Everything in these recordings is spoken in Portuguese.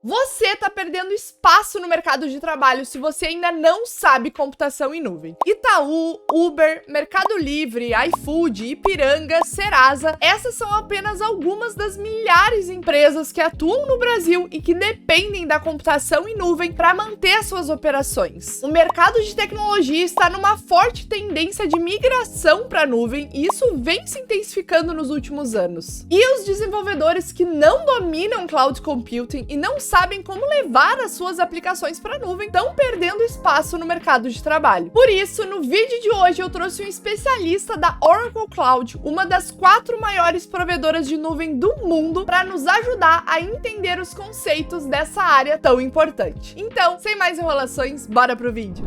Você está perdendo espaço no mercado de trabalho se você ainda não sabe computação em nuvem. Itaú, Uber, Mercado Livre, iFood, Ipiranga, Serasa, essas são apenas algumas das milhares de empresas que atuam no Brasil e que dependem da computação em nuvem para manter as suas operações. O mercado de tecnologia está numa forte tendência de migração para a nuvem e isso vem se intensificando nos últimos anos. E os desenvolvedores que não dominam cloud computing e não sabem como levar as suas aplicações para a nuvem estão perdendo espaço no mercado de trabalho. Por isso, no vídeo de hoje eu trouxe um especialista da Oracle Cloud, uma das 4 maiores provedoras de nuvem do mundo, para nos ajudar a entender os conceitos dessa área tão importante. Então, sem mais enrolações, bora pro vídeo!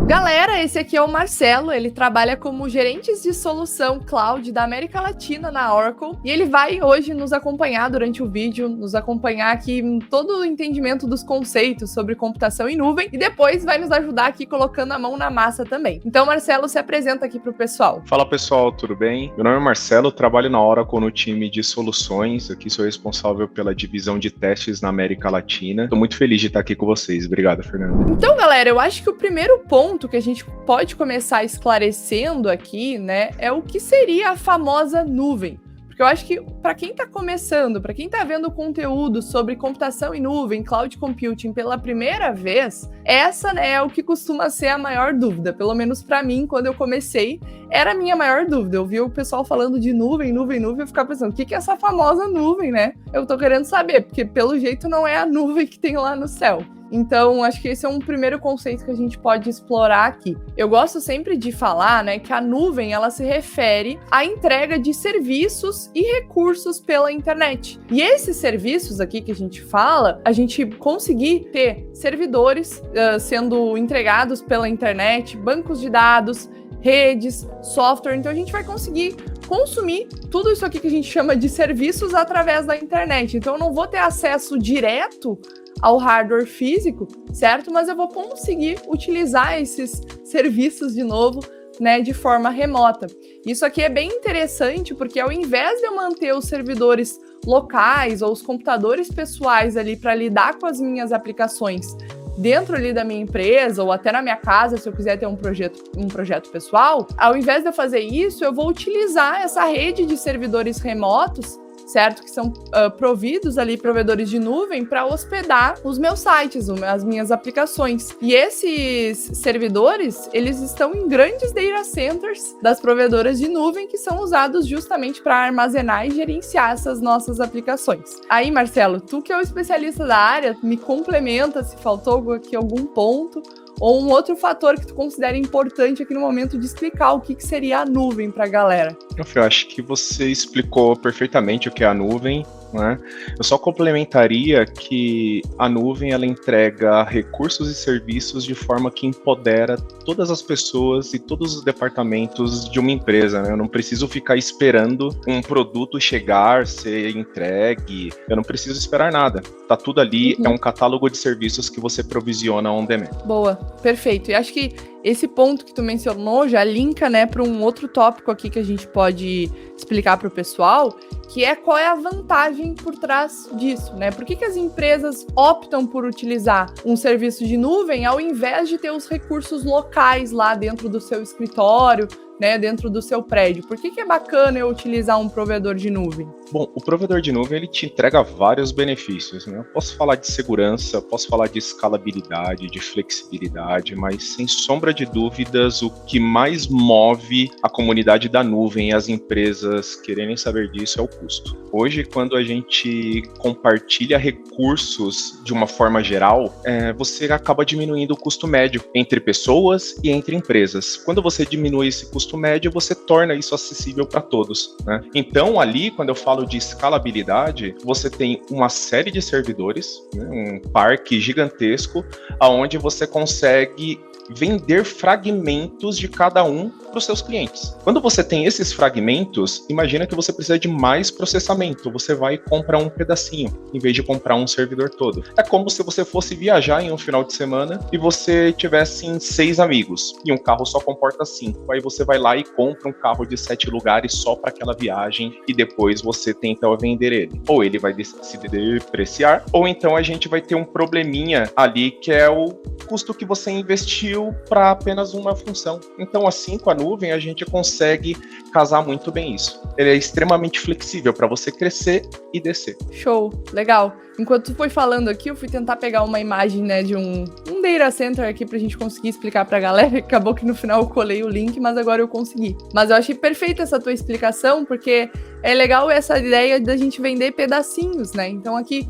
Galera, esse aqui é o Marcelo, ele trabalha como gerente de solução cloud da América Latina na Oracle e ele vai hoje nos acompanhar durante o vídeo, nos acompanhar aqui em todo o entendimento dos conceitos sobre computação em nuvem e depois vai nos ajudar aqui colocando a mão na massa também. Então, Marcelo, se apresenta aqui para o pessoal. Fala pessoal, tudo bem? Meu nome é Marcelo, trabalho na Oracle no time de soluções, aqui sou responsável pela divisão de testes na América Latina. Estou muito feliz de estar aqui com vocês. Obrigado, Fernanda. Então, galera, eu acho que o primeiro ponto que a gente pode começar esclarecendo aqui, né, é o que seria a famosa nuvem. Porque eu acho que para quem está começando, para quem está vendo conteúdo sobre computação em nuvem, cloud computing pela primeira vez, essa, né, é o que costuma ser a maior dúvida. Pelo menos para mim, quando eu comecei, era a minha maior dúvida. Eu vi o pessoal falando de nuvem, eu ficava pensando, o que é essa famosa nuvem, né? Eu tô querendo saber, porque pelo jeito não é a nuvem que tem lá no céu. Então, acho que esse é um primeiro conceito que a gente pode explorar aqui. Eu gosto sempre de falar, né, que a nuvem, ela se refere à entrega de serviços e recursos pela internet. E esses serviços aqui que a gente fala, a gente conseguir ter servidores sendo entregados pela internet, bancos de dados, redes, software, então a gente vai conseguir consumir tudo isso aqui que a gente chama de serviços através da internet. Então eu não vou ter acesso direto ao hardware físico, certo? Mas eu vou conseguir utilizar esses serviços de novo, né, de forma remota. Isso aqui é bem interessante porque ao invés de eu manter os servidores locais ou os computadores pessoais ali para lidar com as minhas aplicações dentro ali da minha empresa ou até na minha casa, se eu quiser ter um projeto pessoal, ao invés de eu fazer isso, eu vou utilizar essa rede de servidores remotos, certo? Que são providos ali, provedores de nuvem, para hospedar os meus sites, as minhas aplicações. E esses servidores, eles estão em grandes data centers das provedoras de nuvem que são usados justamente para armazenar e gerenciar essas nossas aplicações. Aí, Marcelo, tu que é o especialista da área, me complementa se faltou aqui algum ponto ou um outro fator que tu considera importante aqui no momento de explicar o que seria a nuvem para a galera. Eu acho que você explicou perfeitamente o que é a nuvem, né? Eu só complementaria que a nuvem ela entrega recursos e serviços de forma que empodera todas as pessoas e todos os departamentos de uma empresa, né? Eu não preciso ficar esperando um produto chegar, ser entregue, eu não preciso esperar nada. Tá tudo ali, é um catálogo de serviços que você provisiona on demand. Boa, perfeito. E acho que esse ponto que tu mencionou já linka, né, para um outro tópico aqui que a gente pode explicar para o pessoal, que é qual é a vantagem por trás disso, né? Por que as empresas optam por utilizar um serviço de nuvem ao invés de ter os recursos locais lá dentro do seu escritório, né, dentro do seu prédio? Por que é bacana eu utilizar um provedor de nuvem? Bom, o provedor de nuvem ele te entrega vários benefícios, né? Eu posso falar de segurança, posso falar de escalabilidade, de flexibilidade, mas sem sombra de dúvidas, o que mais move a comunidade da nuvem e as empresas quererem saber disso é o custo. Hoje, quando a gente compartilha recursos de uma forma geral, você acaba diminuindo o custo médio entre pessoas e entre empresas. Quando você diminui esse custo médio, você torna isso acessível para todos, né? Então, ali, quando eu falo de escalabilidade, você tem uma série de servidores, né, um parque gigantesco, onde você consegue vender fragmentos de cada um para os seus clientes. Quando você tem esses fragmentos, imagina que você precisa de mais processamento. Você vai comprar um pedacinho, em vez de comprar um servidor todo. É como se você fosse viajar em um final de semana e você tivesse 6 amigos, e um carro só comporta 5. Aí você vai lá e compra um carro de 7 lugares só para aquela viagem, e depois você tenta vender ele. Ou ele vai se depreciar, ou então a gente vai ter um probleminha ali, que é o custo que você investiu para apenas uma função. Então, assim, com a nuvem, a gente consegue casar muito bem isso. Ele é extremamente flexível para você crescer e descer. Show, legal. Enquanto tu foi falando aqui, eu fui tentar pegar uma imagem, né, de um data center aqui pra gente conseguir explicar pra galera. Acabou que no final eu colei o link, mas agora eu consegui. Mas eu achei perfeita essa tua explicação, porque é legal essa ideia da gente vender pedacinhos, né? Então aqui,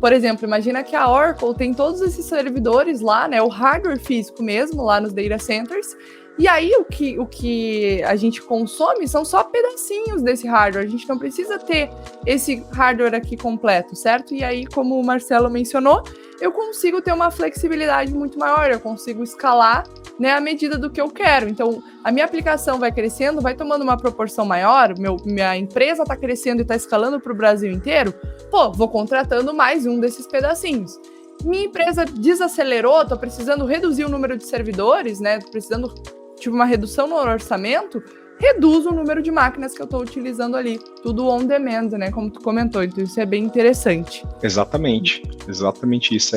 por exemplo, imagina que a Oracle tem todos esses servidores lá, né, o hardware físico mesmo, lá nos data centers. E aí o que a gente consome são só pedacinhos desse hardware. A gente não precisa ter esse hardware aqui completo, certo? E aí, como o Marcelo mencionou, eu consigo ter uma flexibilidade muito maior, eu consigo escalar, né, à medida do que eu quero. Então, a minha aplicação vai crescendo, vai tomando uma proporção maior, minha empresa está crescendo e está escalando para o Brasil inteiro, vou contratando mais um desses pedacinhos. Minha empresa desacelerou, estou precisando reduzir o número de servidores, né, tive uma redução no orçamento, reduz o número de máquinas que eu estou utilizando ali. Tudo on demand, né? Como tu comentou. Então isso é bem interessante. Exatamente isso.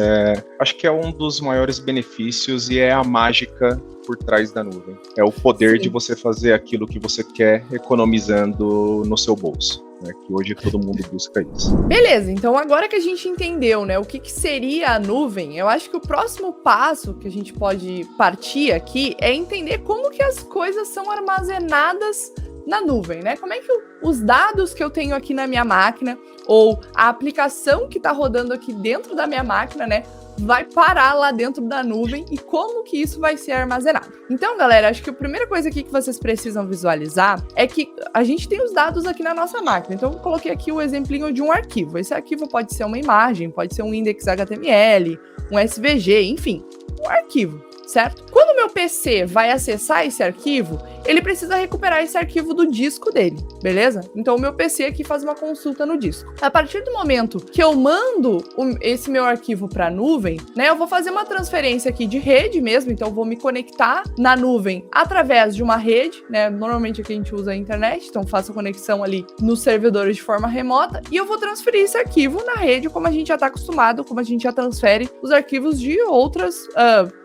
Acho que é um dos maiores benefícios e é a mágica por trás da nuvem. É o poder Sim. de você fazer aquilo que você quer economizando no seu bolso. Que hoje todo mundo busca isso. Beleza, então agora que a gente entendeu, né, o que seria a nuvem, eu acho que o próximo passo que a gente pode partir aqui é entender como que as coisas são armazenadas na nuvem, né? Como é que os dados que eu tenho aqui na minha máquina, ou a aplicação que está rodando aqui dentro da minha máquina, né, vai parar lá dentro da nuvem e como que isso vai ser armazenado. Então, galera, acho que a primeira coisa aqui que vocês precisam visualizar é que a gente tem os dados aqui na nossa máquina. Então, eu coloquei aqui o exemplinho de um arquivo. Esse arquivo pode ser uma imagem, pode ser um index HTML, um SVG, enfim, um arquivo, certo? Quando o meu PC vai acessar esse arquivo, ele precisa recuperar esse arquivo do disco dele, beleza? Então o meu PC aqui faz uma consulta no disco. A partir do momento que eu mando esse meu arquivo para a nuvem, né, eu vou fazer uma transferência aqui de rede mesmo, então eu vou me conectar na nuvem através de uma rede, né? Normalmente aqui a gente usa a internet, então faço a conexão ali nos servidores de forma remota e eu vou transferir esse arquivo na rede como a gente já está acostumado, como a gente já transfere os arquivos de outras,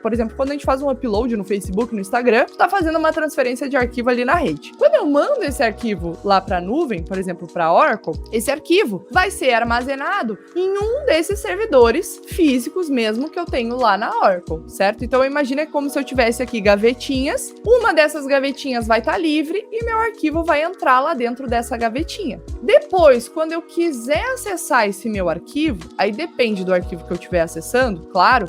por exemplo, quando a gente faz um upload no Facebook, no Instagram, tá fazendo uma transferência de arquivo ali na rede. Quando eu mando esse arquivo lá para a nuvem, por exemplo, para a Oracle, esse arquivo vai ser armazenado em um desses servidores físicos mesmo que eu tenho lá na Oracle, certo? Então imagina como se eu tivesse aqui gavetinhas, uma dessas gavetinhas vai estar livre e meu arquivo vai entrar lá dentro dessa gavetinha. Depois, quando eu quiser acessar esse meu arquivo, aí depende do arquivo que eu estiver acessando, claro,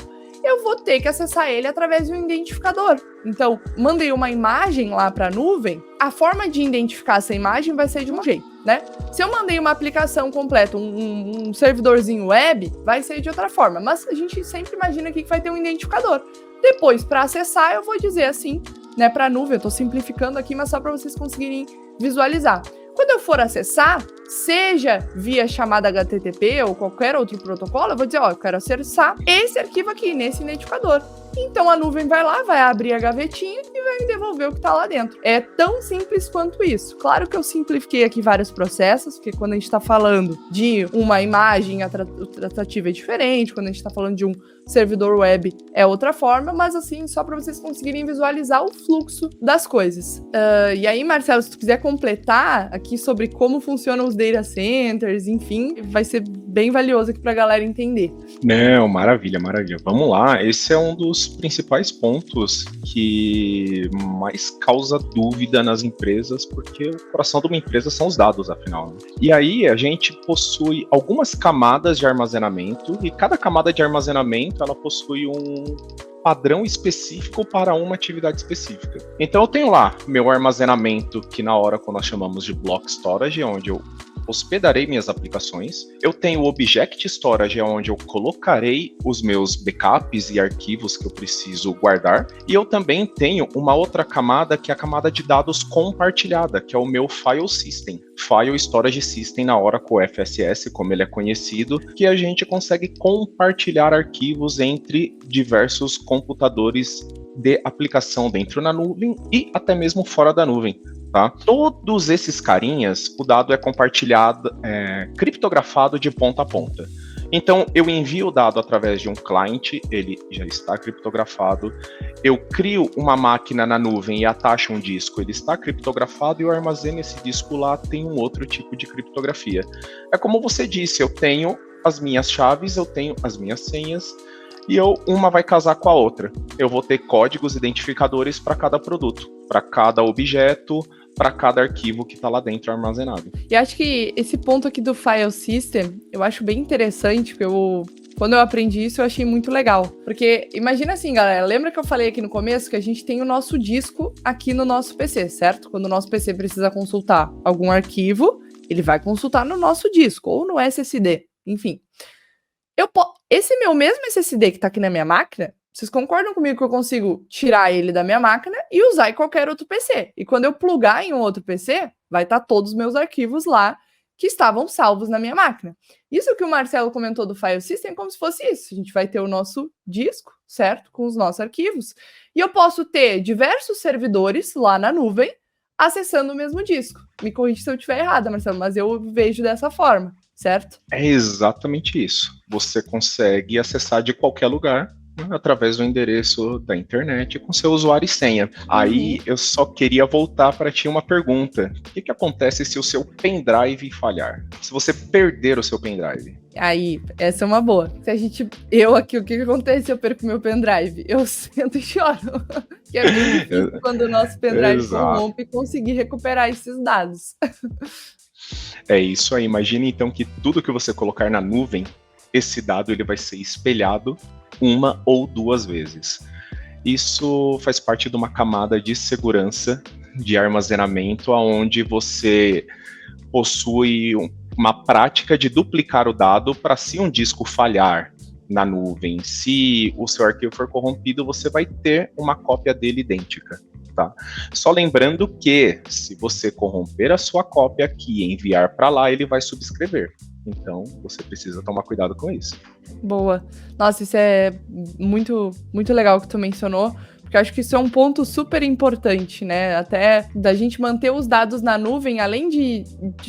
eu vou ter que acessar ele através de um identificador. Então, mandei uma imagem lá para a nuvem, a forma de identificar essa imagem vai ser de um jeito, né? Se eu mandei uma aplicação completa, um servidorzinho web, vai ser de outra forma. Mas a gente sempre imagina aqui que vai ter um identificador. Depois, para acessar, eu vou dizer assim, né, para a nuvem. Eu estou simplificando aqui, mas só para vocês conseguirem visualizar. Quando eu for acessar, seja via chamada HTTP ou qualquer outro protocolo, eu vou dizer, eu quero acessar esse arquivo aqui, nesse identificador. Então a nuvem vai lá, vai abrir a gavetinha e vai me devolver o que está lá dentro. É tão simples quanto isso. Claro que eu simplifiquei aqui vários processos, porque quando a gente está falando de uma imagem, a tratativa é diferente, quando a gente está falando de um servidor web é outra forma, mas assim, só para vocês conseguirem visualizar o fluxo das coisas. E aí, Marcelo, se tu quiser completar aqui sobre como funcionam os data centers, enfim, vai ser bem valioso aqui para a galera entender. Não, maravilha. Vamos lá, esse é um dos principais pontos que mais causa dúvida nas empresas, porque o coração de uma empresa são os dados, afinal. Né? E aí a gente possui algumas camadas de armazenamento, e cada camada de armazenamento ela possui um padrão específico para uma atividade específica. Então eu tenho lá meu armazenamento, que na Oracle nós chamamos de block storage, onde eu hospedarei minhas aplicações. Eu tenho o Object Storage, onde eu colocarei os meus backups e arquivos que eu preciso guardar. E eu também tenho uma outra camada, que é a camada de dados compartilhada, que é o meu File System. File Storage System na Oracle FSS, como ele é conhecido, que a gente consegue compartilhar arquivos entre diversos computadores de aplicação dentro da nuvem e até mesmo fora da nuvem. Tá? Todos esses carinhas, o dado é compartilhado, criptografado de ponta a ponta. Então, eu envio o dado através de um client, ele já está criptografado. Eu crio uma máquina na nuvem e atacho um disco, ele está criptografado, e eu armazeno esse disco lá, tem um outro tipo de criptografia. É como você disse, eu tenho as minhas chaves, eu tenho as minhas senhas, e uma vai casar com a outra. Eu vou ter códigos identificadores para cada produto, para cada objeto, para cada arquivo que está lá dentro armazenado. E acho que esse ponto aqui do File System, eu acho bem interessante, porque quando eu aprendi isso, eu achei muito legal. Porque imagina assim, galera, lembra que eu falei aqui no começo que a gente tem o nosso disco aqui no nosso PC, certo? Quando o nosso PC precisa consultar algum arquivo, ele vai consultar no nosso disco, ou no SSD, enfim. Esse meu mesmo SSD que está aqui na minha máquina, vocês concordam comigo que eu consigo tirar ele da minha máquina e usar em qualquer outro PC? E quando eu plugar em um outro PC, vai estar todos os meus arquivos lá que estavam salvos na minha máquina. Isso que o Marcelo comentou do File System é como se fosse isso. A gente vai ter o nosso disco, certo? Com os nossos arquivos. E eu posso ter diversos servidores lá na nuvem acessando o mesmo disco. Me corrija se eu estiver errada, Marcelo, mas eu vejo dessa forma, certo? É exatamente isso. Você consegue acessar de qualquer lugar, através do endereço da internet com seu usuário e senha. Aí eu só queria voltar para ti uma pergunta. O que acontece se o seu pendrive falhar? Se você perder o seu pendrive? Aí, essa é uma boa. Eu aqui, o que acontece se eu perco meu pendrive? Eu sento e choro. Que é bem difícil quando o nosso pendrive corrompe e conseguir recuperar esses dados. É isso aí. Imagine então que tudo que você colocar na nuvem, esse dado ele vai ser espelhado uma ou duas vezes. Isso faz parte de uma camada de segurança de armazenamento, onde você possui uma prática de duplicar o dado para, se um disco falhar na nuvem, se o seu arquivo for corrompido, você vai ter uma cópia dele idêntica. Tá? Só lembrando que, se você corromper a sua cópia aqui e enviar para lá, ele vai subscrever. Então, você precisa tomar cuidado com isso. Boa. Nossa, isso é muito, muito legal que tu mencionou, porque eu acho que isso é um ponto super importante, né? Até da gente manter os dados na nuvem, além de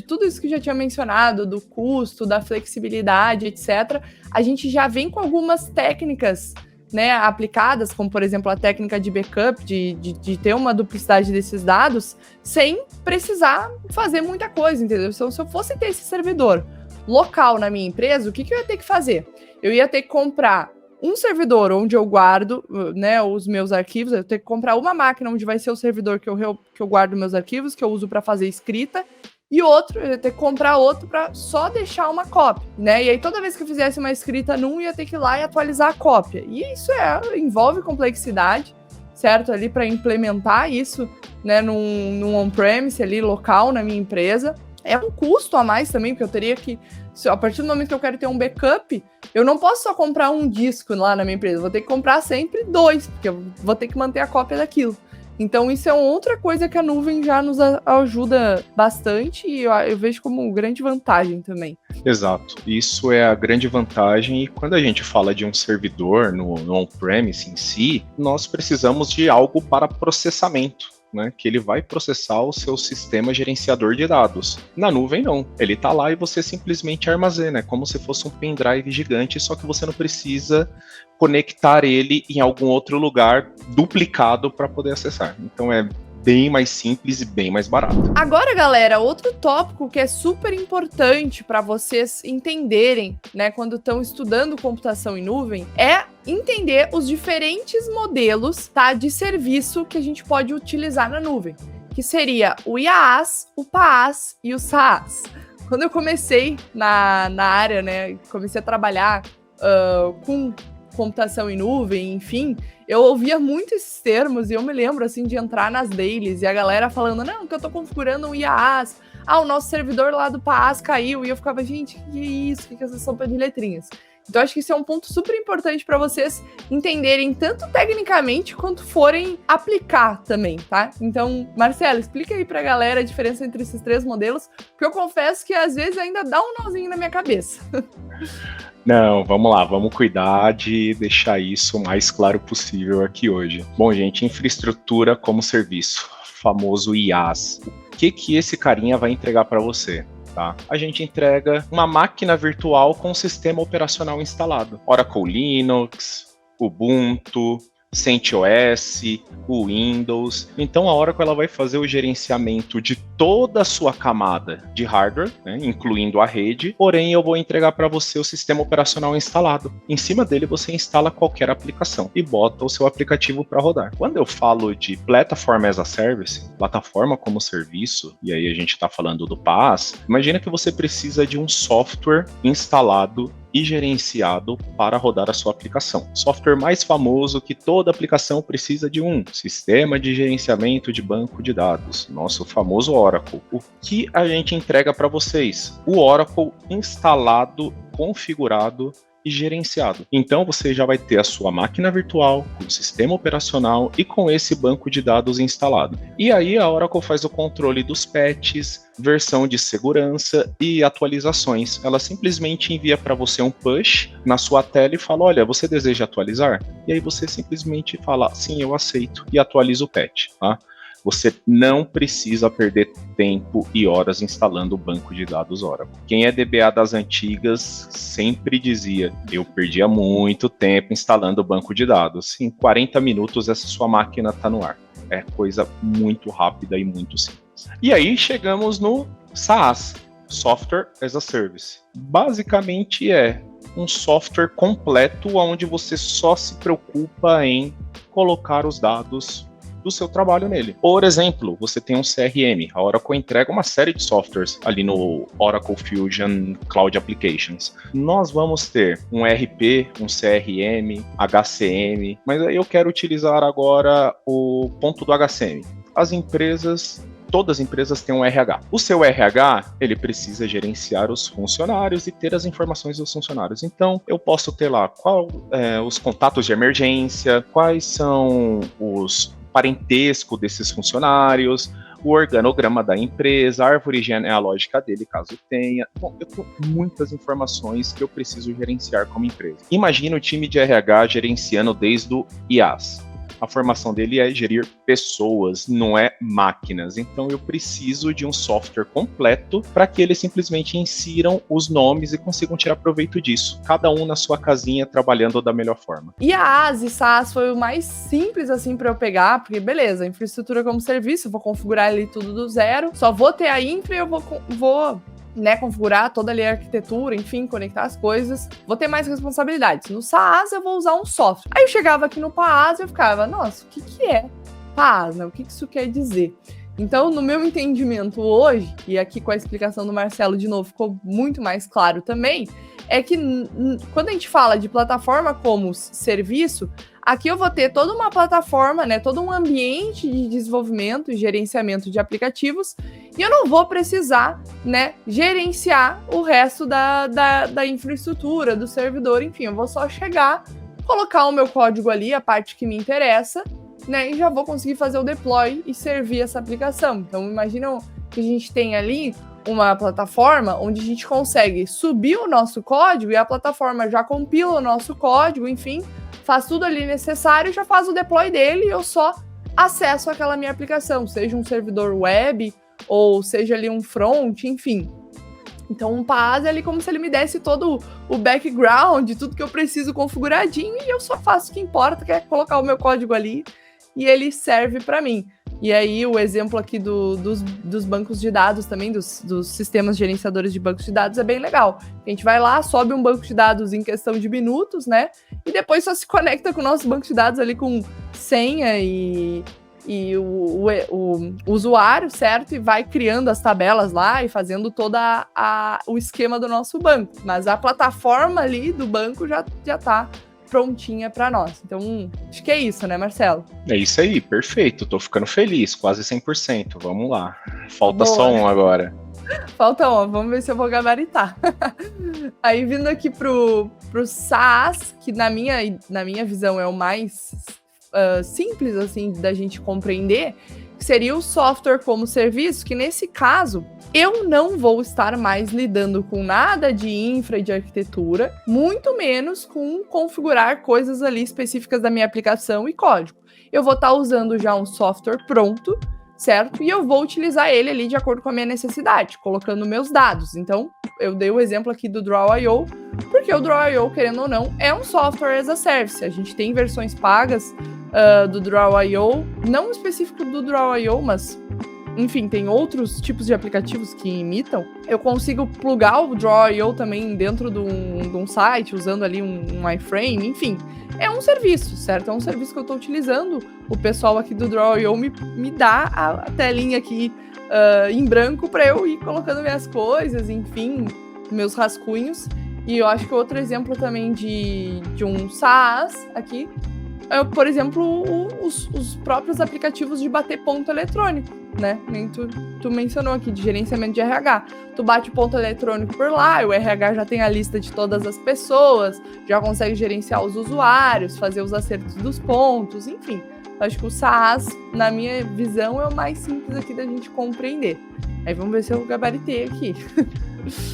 tudo isso que eu já tinha mencionado, do custo, da flexibilidade, etc., a gente já vem com algumas técnicas, né, aplicadas, como, por exemplo, a técnica de backup, de ter uma duplicidade desses dados, sem precisar fazer muita coisa, entendeu? Se eu fosse ter esse servidor local na minha empresa, o que eu ia ter que fazer? Eu ia ter que comprar um servidor onde eu guardo, né, os meus arquivos, eu ia ter que comprar uma máquina onde vai ser o servidor que eu guardo meus arquivos, que eu uso para fazer escrita, e outro, eu ia ter que comprar outro para só deixar uma cópia, né? E aí toda vez que eu fizesse uma escrita num, eu ia ter que ir lá e atualizar a cópia. E isso envolve complexidade, certo? Ali para implementar isso, né, num on-premise ali local na minha empresa. É um custo a mais também, porque eu teria que, a partir do momento que eu quero ter um backup, eu não posso só comprar um disco lá na minha empresa, eu vou ter que comprar sempre 2, porque eu vou ter que manter a cópia daquilo. Então isso é outra coisa que a nuvem já nos ajuda bastante, e eu vejo como grande vantagem também. Exato, isso é a grande vantagem, e quando a gente fala de um servidor no on-premise em si, nós precisamos de algo para processamento. Né, que ele vai processar o seu sistema gerenciador de dados. Na nuvem, não. Ele está lá e você simplesmente armazena. É como se fosse um pendrive gigante, só que você não precisa conectar ele em algum outro lugar duplicado para poder acessar. Então é bem mais simples e bem mais barato. Agora, galera, outro tópico que é super importante para vocês entenderem, né, quando estão estudando computação em nuvem, é entender os diferentes modelos, tá, de serviço que a gente pode utilizar na nuvem, que seria o IaaS, o PaaS e o SaaS. Quando eu comecei na área, né, comecei a trabalhar com computação em nuvem, enfim, eu ouvia muito esses termos e eu me lembro, assim, de entrar nas dailies e a galera falando, não, que eu tô configurando um IaaS, o nosso servidor lá do PaaS caiu, e eu ficava, gente, que é isso? Que é essa sopa de letrinhas? Então, acho que isso é um ponto super importante para vocês entenderem, tanto tecnicamente, quanto forem aplicar também, tá? Então, Marcelo, explica aí pra galera a diferença entre esses 3 modelos, porque eu confesso que às vezes ainda dá um nozinho na minha cabeça. Não, vamos lá, vamos cuidar de deixar isso o mais claro possível aqui hoje. Bom, gente, infraestrutura como serviço, famoso IaaS. O que esse carinha vai entregar para você? Tá? A gente entrega uma máquina virtual com sistema operacional instalado. Oracle Linux, Ubuntu, CentOS, o Windows. Então a Oracle ela vai fazer o gerenciamento de toda a sua camada de hardware, né, incluindo a rede, porém eu vou entregar para você o sistema operacional instalado. Em cima dele você instala qualquer aplicação e bota o seu aplicativo para rodar. Quando eu falo de Platform as a Service, plataforma como serviço, e aí a gente está falando do PaaS, imagina que você precisa de um software instalado e gerenciado para rodar a sua aplicação. Software mais famoso que toda aplicação precisa de um sistema de gerenciamento de banco de dados, nosso famoso Oracle. O que a gente entrega para vocês? O Oracle instalado, configurado e gerenciado. Então você já vai ter a sua máquina virtual, com o sistema operacional e com esse banco de dados instalado. E aí a Oracle faz o controle dos patches, versão de segurança e atualizações. Ela simplesmente envia para você um push na sua tela e fala, olha, você deseja atualizar? E aí você simplesmente fala, sim, eu aceito, e atualiza o patch, tá? Você não precisa perder tempo e horas instalando o banco de dados Oracle. Quem é DBA das antigas sempre dizia, eu perdia muito tempo instalando o banco de dados. Em 40 minutos essa sua máquina está no ar. É coisa muito rápida e muito simples. E aí chegamos no SaaS, Software as a Service. Basicamente é um software completo onde você só se preocupa em colocar os dados do seu trabalho nele. Por exemplo, você tem um CRM, a Oracle entrega uma série de softwares ali no Oracle Fusion Cloud Applications. Nós vamos ter um RP, um CRM, HCM, mas aí eu quero utilizar agora o ponto do HCM. Todas as empresas têm um RH. O seu RH, ele precisa gerenciar os funcionários e ter as informações dos funcionários. Então, eu posso ter lá os contatos de emergência, quais são os parentesco desses funcionários, o organograma da empresa, a árvore genealógica dele, caso tenha. Bom, eu tenho muitas informações que eu preciso gerenciar como empresa. Imagina o time de RH gerenciando desde o IaaS. A formação dele é gerir pessoas, não é máquinas. Então eu preciso de um software completo para que eles simplesmente insiram os nomes e consigam tirar proveito disso. Cada um na sua casinha trabalhando da melhor forma. IaaS e SaaS foi o mais simples assim para eu pegar, porque beleza, infraestrutura como serviço, eu vou configurar ali tudo do zero, só vou ter a infra e eu vou configurar toda ali a arquitetura, enfim, conectar as coisas, vou ter mais responsabilidades. No SaaS eu vou usar um software. Aí eu chegava aqui no PaaS e eu ficava, nossa, o que é PaaS, né? O que isso quer dizer? Então, no meu entendimento hoje, e aqui com a explicação do Marcelo de novo ficou muito mais claro também, é que quando a gente fala de plataforma como serviço, aqui eu vou ter toda uma plataforma, né, todo um ambiente de desenvolvimento e gerenciamento de aplicativos, e eu não vou precisar, né, gerenciar o resto da infraestrutura, do servidor, enfim, eu vou só chegar, colocar o meu código ali, a parte que me interessa, né, e já vou conseguir fazer o deploy e servir essa aplicação. Então, imaginam que a gente tem ali uma plataforma onde a gente consegue subir o nosso código e a plataforma já compila o nosso código, enfim, faz tudo ali necessário, já faz o deploy dele e eu só acesso aquela minha aplicação, seja um servidor web ou seja ali um front, enfim. Então um PaaS é ali como se ele me desse todo o background, tudo que eu preciso configuradinho e eu só faço o que importa, que é colocar o meu código ali e ele serve para mim. E aí o exemplo aqui dos bancos de dados também, dos sistemas gerenciadores de bancos de dados é bem legal. A gente vai lá, sobe um banco de dados em questão de minutos, né? E depois só se conecta com o nosso banco de dados ali com senha e o usuário, certo? E vai criando as tabelas lá e fazendo todo o esquema do nosso banco. Mas a plataforma ali do banco já tá prontinha para nós. Então, acho que é isso, né, Marcelo? É isso aí, perfeito. Tô ficando feliz, quase 100%. Vamos lá. Falta Boa. só um agora. Falta uma, vamos ver se eu vou gabaritar. Aí vindo aqui pro SaaS, que na minha visão é o mais simples assim da gente compreender, seria o software como serviço, que nesse caso eu não vou estar mais lidando com nada de infra e de arquitetura, muito menos com configurar coisas ali específicas da minha aplicação e código. Eu vou estar usando já um software pronto, certo? E eu vou utilizar ele ali de acordo com a minha necessidade, colocando meus dados. Então, eu dei o exemplo aqui do Draw.io, porque o Draw.io, querendo ou não, é um software as a service. A gente tem versões pagas do Draw.io, não específico do Draw.io, mas, enfim, tem outros tipos de aplicativos que imitam. Eu consigo plugar o Draw.io também dentro de um site, usando ali um iframe, enfim. É um serviço, certo? É um serviço que eu estou utilizando. O pessoal aqui do Draw.io me dá a telinha aqui em branco para eu ir colocando minhas coisas, enfim, meus rascunhos. E eu acho que outro exemplo também de um SaaS aqui é, por exemplo, os próprios aplicativos de bater ponto eletrônico, né? Nem tu mencionou aqui, de gerenciamento de RH. Tu bate o ponto eletrônico por lá, o RH já tem a lista de todas as pessoas, já consegue gerenciar os usuários, fazer os acertos dos pontos, enfim. Acho que o SaaS, na minha visão, é o mais simples aqui da gente compreender. Aí vamos ver se eu gabaritei aqui.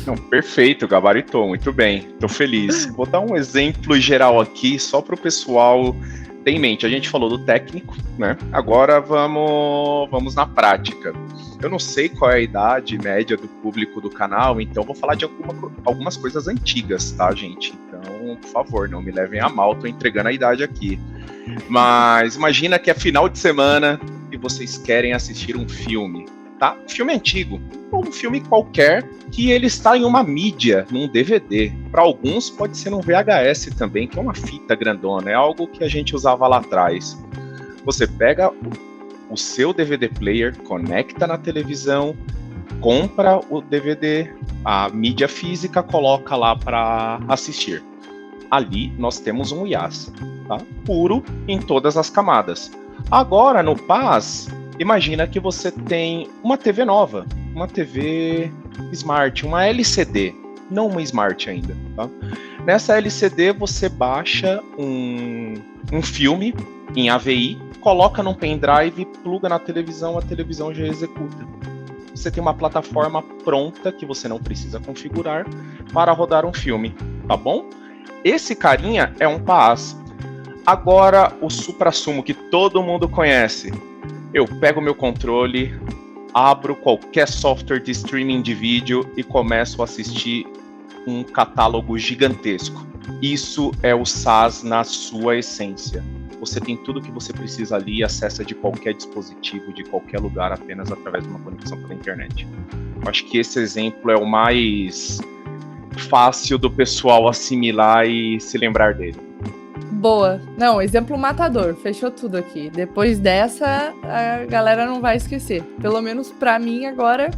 Não, perfeito, gabaritou, muito bem, tô feliz. Vou dar um exemplo geral aqui, só para o pessoal ter em mente. A gente falou do técnico, né? Agora vamos na prática. Eu não sei qual é a idade média do público do canal, então vou falar de algumas coisas antigas, tá, gente? Então, por favor, não me levem a mal, tô entregando a idade aqui. Mas imagina que é final de semana e vocês querem assistir um filme, tá? Um filme antigo, ou um filme qualquer, que ele está em uma mídia, num DVD. Para alguns pode ser num VHS também, que é uma fita grandona, é algo que a gente usava lá atrás. Você pega o seu DVD player, conecta na televisão, compra o DVD, a mídia física, coloca lá para assistir. Ali nós temos um IaaS, tá? Puro em todas as camadas. Agora no PaaS, imagina que você tem uma TV nova, uma TV Smart, uma LCD, não uma Smart ainda, tá? Nessa LCD você baixa um filme em AVI, coloca num pendrive, pluga na televisão, a televisão já executa. Você tem uma plataforma pronta que você não precisa configurar para rodar um filme, tá bom? Esse carinha é um PaaS. Agora o suprassumo que todo mundo conhece. Eu pego meu controle, abro qualquer software de streaming de vídeo e começo a assistir um catálogo gigantesco. Isso é o SaaS na sua essência. Você tem tudo que você precisa ali e acessa de qualquer dispositivo, de qualquer lugar, apenas através de uma conexão pela internet. Eu acho que esse exemplo é o mais fácil do pessoal assimilar e se lembrar dele. Boa. Não, exemplo matador. Fechou tudo aqui. Depois dessa, a galera não vai esquecer. Pelo menos pra mim agora,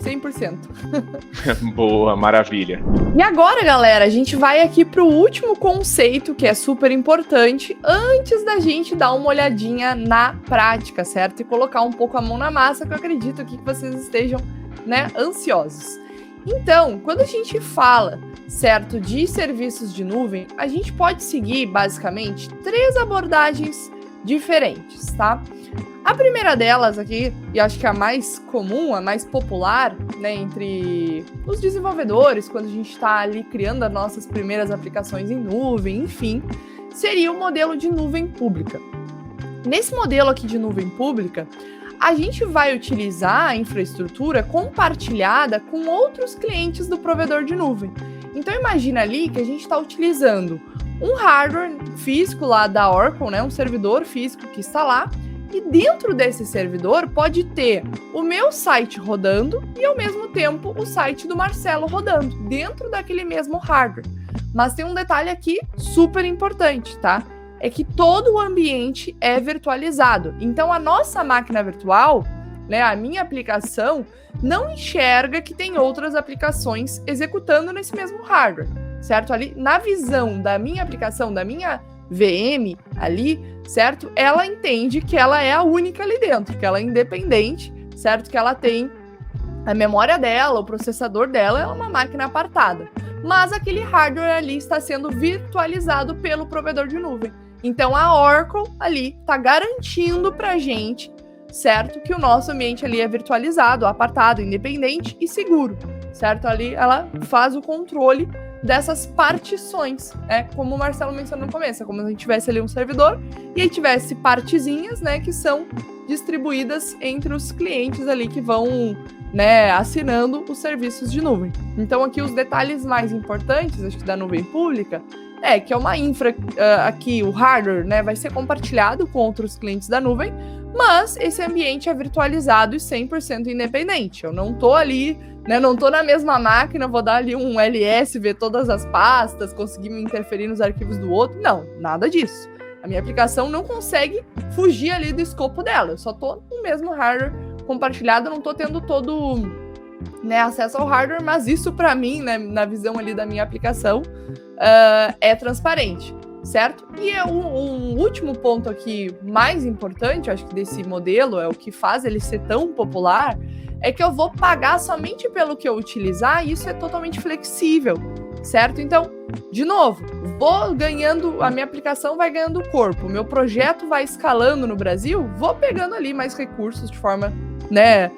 100%. Boa, maravilha. E agora, galera, a gente vai aqui pro último conceito, que é super importante, antes da gente dar uma olhadinha na prática, certo? E colocar um pouco a mão na massa, que eu acredito aqui que vocês estejam, né, ansiosos. Então, quando a gente fala, certo, de serviços de nuvem, a gente pode seguir, basicamente, 3 abordagens diferentes, tá? A primeira delas aqui, e acho que a mais comum, a mais popular, né, entre os desenvolvedores, quando a gente está ali criando as nossas primeiras aplicações em nuvem, enfim, seria o modelo de nuvem pública. Nesse modelo aqui de nuvem pública, a gente vai utilizar a infraestrutura compartilhada com outros clientes do provedor de nuvem. Então imagina ali que a gente está utilizando um hardware físico lá da Oracle, né, um servidor físico que está lá, e dentro desse servidor pode ter o meu site rodando e ao mesmo tempo o site do Marcelo rodando, dentro daquele mesmo hardware. Mas tem um detalhe aqui super importante, tá? É que todo o ambiente é virtualizado. Então, a nossa máquina virtual, né, a minha aplicação, não enxerga que tem outras aplicações executando nesse mesmo hardware, certo? Ali, na visão da minha aplicação, da minha VM ali, certo? Ela entende que ela é a única ali dentro, que ela é independente, certo? Que ela tem a memória dela, o processador dela é uma máquina apartada. Mas aquele hardware ali está sendo virtualizado pelo provedor de nuvem. Então a Oracle ali está garantindo para a gente, certo, que o nosso ambiente ali é virtualizado, apartado, independente e seguro, certo? Ali ela faz o controle dessas partições, como o Marcelo mencionou no começo, é como se a gente tivesse ali um servidor e aí tivesse partezinhas, né, que são distribuídas entre os clientes ali que vão, né, assinando os serviços de nuvem. Então aqui os detalhes mais importantes, acho que da nuvem pública, é que é uma infra, aqui o hardware, né, vai ser compartilhado com outros clientes da nuvem, mas esse ambiente é virtualizado e 100% independente. Eu não tô ali, né, não tô na mesma máquina, vou dar ali um LS, ver todas as pastas, conseguir me interferir nos arquivos do outro. Não, nada disso. A minha aplicação não consegue fugir ali do escopo dela. Eu só tô no mesmo hardware compartilhado, não tô tendo todo, né, acesso ao hardware, mas isso para mim, né, na visão ali da minha aplicação, é transparente, certo? E um último ponto aqui mais importante, acho que desse modelo, é o que faz ele ser tão popular, é que eu vou pagar somente pelo que eu utilizar, e isso é totalmente flexível, certo? Então, de novo, vou ganhando, a minha aplicação vai ganhando corpo, o meu projeto vai escalando no Brasil, vou pegando ali mais recursos de forma, né,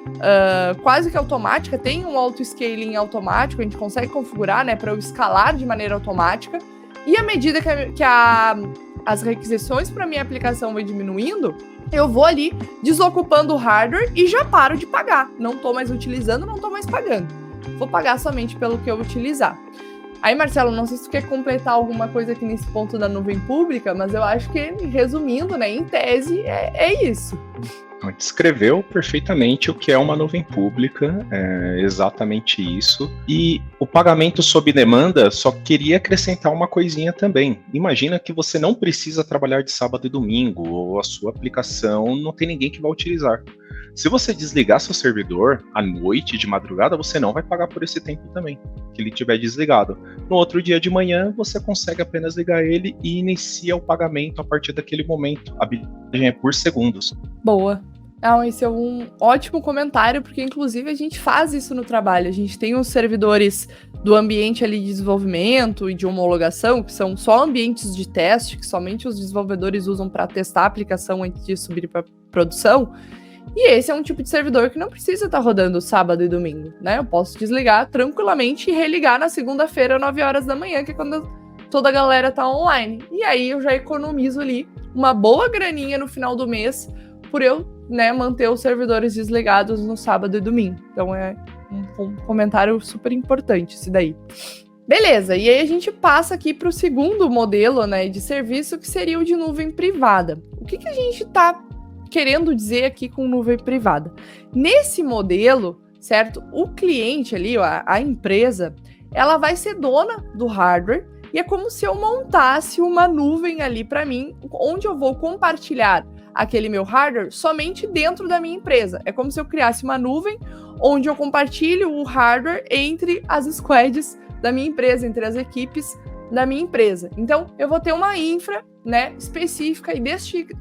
quase que automática. Tem um auto-scaling automático, a gente consegue configurar, né, para eu escalar de maneira automática, e à medida que as requisições para minha aplicação vão diminuindo, eu vou ali desocupando o hardware e já paro de pagar. Não estou mais utilizando, não estou mais pagando. Vou pagar somente pelo que eu utilizar. Aí, Marcelo, não sei se tu quer completar alguma coisa aqui nesse ponto da nuvem pública, mas eu acho que, resumindo, né, em tese, é isso. Descreveu perfeitamente o que é uma nuvem pública, é exatamente isso. E o pagamento sob demanda, só queria acrescentar uma coisinha também. Imagina que você não precisa trabalhar de sábado e domingo, ou a sua aplicação não tem ninguém que vai utilizar. Se você desligar seu servidor à noite, de madrugada, você não vai pagar por esse tempo também, que ele estiver desligado. No outro dia de manhã, você consegue apenas ligar ele e inicia o pagamento a partir daquele momento. A bilhetagem é por segundos. Boa. Esse é um ótimo comentário, porque inclusive a gente faz isso no trabalho. A gente tem os servidores do ambiente ali de desenvolvimento e de homologação, que são só ambientes de teste, que somente os desenvolvedores usam para testar a aplicação antes de subir para produção. E esse é um tipo de servidor que não precisa estar rodando sábado e domingo, né? Eu posso desligar tranquilamente e religar na segunda-feira, 9 horas da manhã, que é quando toda a galera tá online. E aí eu já economizo ali uma boa graninha no final do mês por eu, né, manter os servidores desligados no sábado e domingo. Então é um comentário super importante esse daí. Beleza, e aí a gente passa aqui para o segundo modelo, né, de serviço, que seria o de nuvem privada. O que a gente está querendo dizer aqui com nuvem privada? Nesse modelo, certo, o cliente ali, a empresa, ela vai ser dona do hardware e é como se eu montasse uma nuvem ali para mim, onde eu vou compartilhar aquele meu hardware somente dentro da minha empresa. É como se eu criasse uma nuvem onde eu compartilho o hardware entre as squads da minha empresa, entre as equipes da minha empresa. Então, eu vou ter uma infra, né, específica e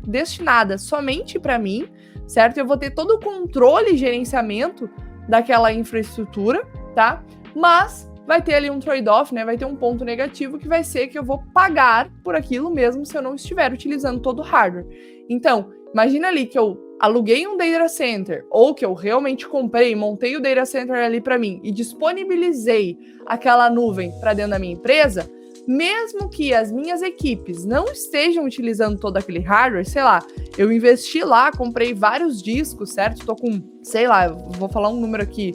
destinada somente para mim, certo? Eu vou ter todo o controle e gerenciamento daquela infraestrutura, tá? Mas vai ter ali um trade-off, né? Vai ter um ponto negativo que vai ser que eu vou pagar por aquilo mesmo se eu não estiver utilizando todo o hardware. Então, imagina ali que eu aluguei um data center ou que eu realmente comprei, montei o data center ali para mim e disponibilizei aquela nuvem para dentro da minha empresa. Mesmo que as minhas equipes não estejam utilizando todo aquele hardware, sei lá, eu investi lá, comprei vários discos, certo? Tô com, sei lá, vou falar um número aqui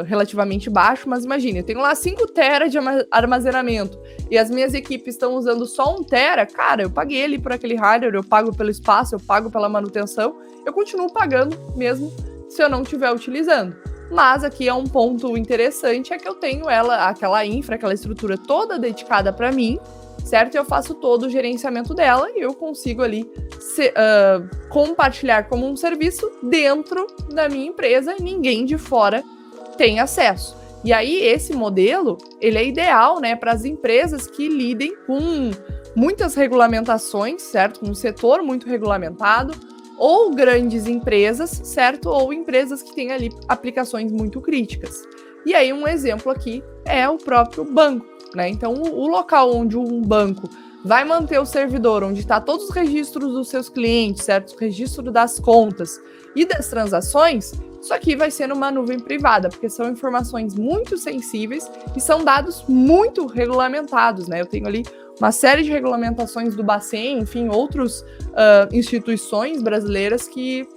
relativamente baixo, mas imagine, eu tenho lá 5 tera de armazenamento e as minhas equipes estão usando só 1 tera, cara, eu paguei ali por aquele hardware, eu pago pelo espaço, eu pago pela manutenção, eu continuo pagando mesmo se eu não estiver utilizando. Mas aqui é um ponto interessante, é que eu tenho aquela infra, aquela estrutura toda dedicada para mim, certo? Eu faço todo o gerenciamento dela e eu consigo ali compartilhar como um serviço dentro da minha empresa e ninguém de fora tem acesso. E aí esse modelo, ele é ideal, né, para as empresas que lidem com muitas regulamentações, certo? Com um setor muito regulamentado, ou grandes empresas, certo? Ou empresas que têm ali aplicações muito críticas. E aí um exemplo aqui é o próprio banco, né? Então o local onde um banco vai manter o servidor, onde está todos os registros dos seus clientes, certo? O registro das contas e das transações, isso aqui vai ser numa nuvem privada, porque são informações muito sensíveis e são dados muito regulamentados, né? Eu tenho ali uma série de regulamentações do Bacen, enfim, outras instituições brasileiras que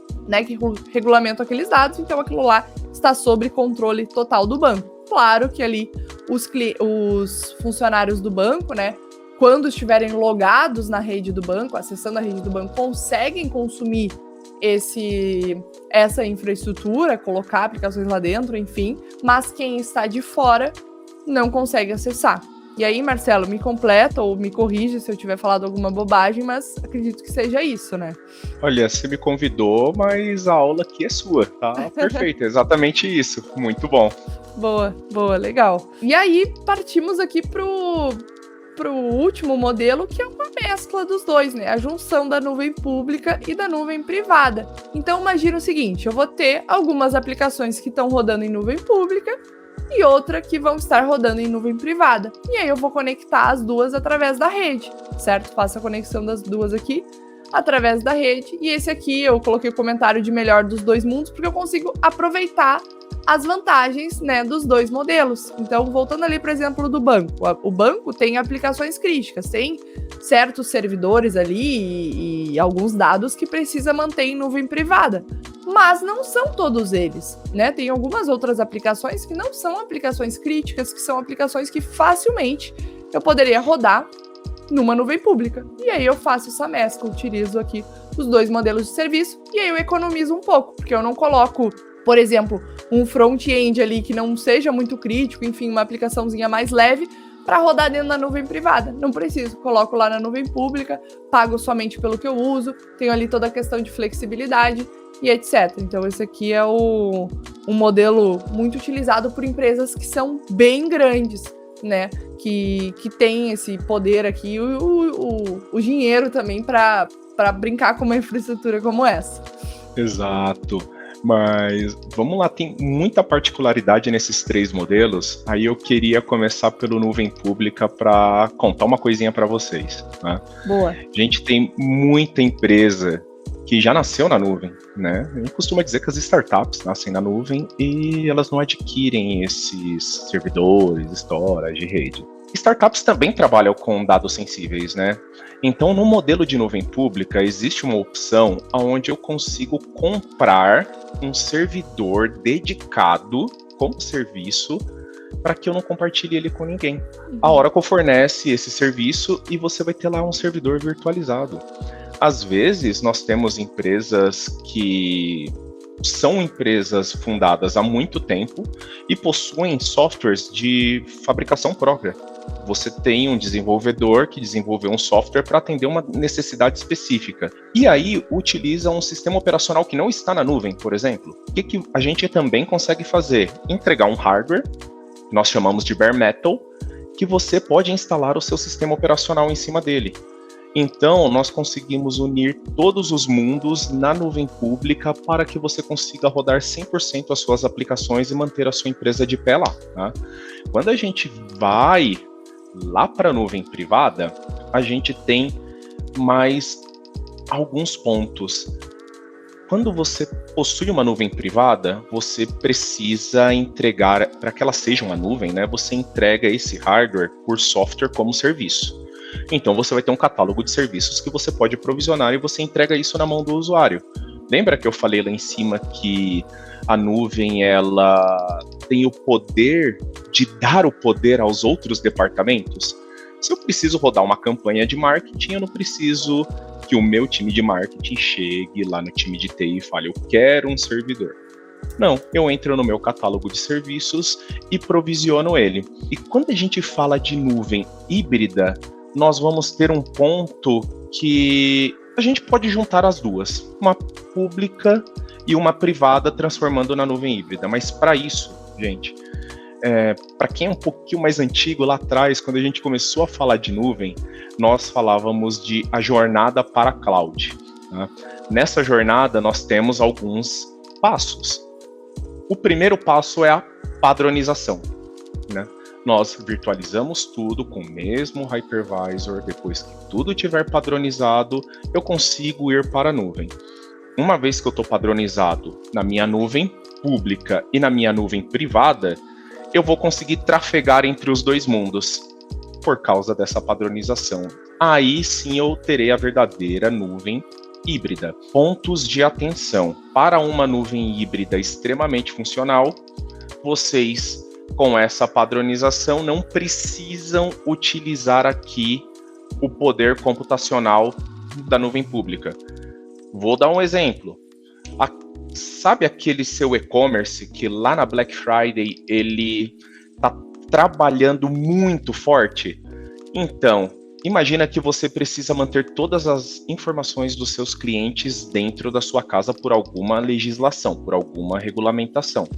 regulamentam aqueles dados, então aquilo lá está sob controle total do banco. Claro que ali os funcionários do banco, né, quando estiverem logados na rede do banco, acessando a rede do banco, conseguem consumir essa infraestrutura, colocar aplicações lá dentro, enfim, mas quem está de fora não consegue acessar. E aí, Marcelo, me completa ou me corrige se eu tiver falado alguma bobagem, mas acredito que seja isso, né? Olha, você me convidou, mas a aula aqui é sua, tá? Perfeito, exatamente isso. Muito bom. Boa, legal. E aí, partimos aqui pro último modelo, que é uma mescla dos dois, né? A junção da nuvem pública e da nuvem privada. Então, imagina o seguinte, eu vou ter algumas aplicações que estão rodando em nuvem pública e outra que vão estar rodando em nuvem privada. E aí eu vou conectar as duas através da rede, certo? Faço a conexão das duas aqui através da rede. E esse aqui eu coloquei o comentário de melhor dos dois mundos, porque eu consigo aproveitar as vantagens, né, dos dois modelos. Então, voltando ali, por exemplo, do banco. O banco tem aplicações críticas, tem certos servidores ali e alguns dados que precisa manter em nuvem privada. Mas não são todos eles, né? Tem algumas outras aplicações que não são aplicações críticas, que são aplicações que facilmente eu poderia rodar numa nuvem pública. E aí eu faço essa mescla, utilizo aqui os dois modelos de serviço e aí eu economizo um pouco, porque eu não coloco, por exemplo, um front-end ali que não seja muito crítico, enfim, uma aplicaçãozinha mais leve para rodar dentro da nuvem privada. Não preciso, coloco lá na nuvem pública, pago somente pelo que eu uso, tenho ali toda a questão de flexibilidade e etc. Então esse aqui é um modelo muito utilizado por empresas que são bem grandes, né? Que tem esse poder aqui, o dinheiro também para brincar com uma infraestrutura como essa. Exato. Mas vamos lá, tem muita particularidade nesses três modelos. Aí eu queria começar pelo nuvem pública para contar uma coisinha para vocês, né? Boa. A gente tem muita empresa que já nasceu na nuvem, né? A gente costuma dizer que as startups nascem na nuvem e elas não adquirem esses servidores, storage, rede. Startups também trabalham com dados sensíveis, né? Então, no modelo de nuvem pública, existe uma opção onde eu consigo comprar um servidor dedicado como serviço para que eu não compartilhe ele com ninguém. A Oracle fornece esse serviço e você vai ter lá um servidor virtualizado. Às vezes, nós temos empresas que são empresas fundadas há muito tempo e possuem softwares de fabricação própria. Você tem um desenvolvedor que desenvolveu um software para atender uma necessidade específica. E aí utiliza um sistema operacional que não está na nuvem, por exemplo. O que a gente também consegue fazer? Entregar um hardware, que nós chamamos de bare metal, que você pode instalar o seu sistema operacional em cima dele. Então, nós conseguimos unir todos os mundos na nuvem pública para que você consiga rodar 100% as suas aplicações e manter a sua empresa de pé lá. Tá? Quando a gente vai lá para a nuvem privada, a gente tem mais alguns pontos. Quando você possui uma nuvem privada, você precisa entregar, para que ela seja uma nuvem, né? Você entrega esse hardware por software como serviço. Então você vai ter um catálogo de serviços que você pode provisionar e você entrega isso na mão do usuário. Lembra que eu falei lá em cima que a nuvem ela tem o poder de dar o poder aos outros departamentos? Se eu preciso rodar uma campanha de marketing, eu não preciso que o meu time de marketing chegue lá no time de TI e fale, eu quero um servidor. Não, eu entro no meu catálogo de serviços e provisiono ele. E quando a gente fala de nuvem híbrida, nós vamos ter um ponto que a gente pode juntar as duas, uma pública e uma privada, transformando na nuvem híbrida. Mas para isso, gente, para quem é um pouquinho mais antigo, lá atrás, quando a gente começou a falar de nuvem, nós falávamos de a jornada para a cloud. Tá? Nessa jornada, nós temos alguns passos. O primeiro passo é a padronização, né? Nós virtualizamos tudo com o mesmo hypervisor. Depois que tudo estiver padronizado, eu consigo ir para a nuvem. Uma vez que eu estou padronizado na minha nuvem pública e na minha nuvem privada, eu vou conseguir trafegar entre os dois mundos por causa dessa padronização. Aí sim eu terei a verdadeira nuvem híbrida. Pontos de atenção. Para uma nuvem híbrida extremamente funcional, vocês, com essa padronização, não precisam utilizar aqui o poder computacional da nuvem pública. Vou dar um exemplo. Sabe aquele seu e-commerce que lá na Black Friday ele está trabalhando muito forte? Então, imagina que você precisa manter todas as informações dos seus clientes dentro da sua casa por alguma legislação, por alguma regulamentação.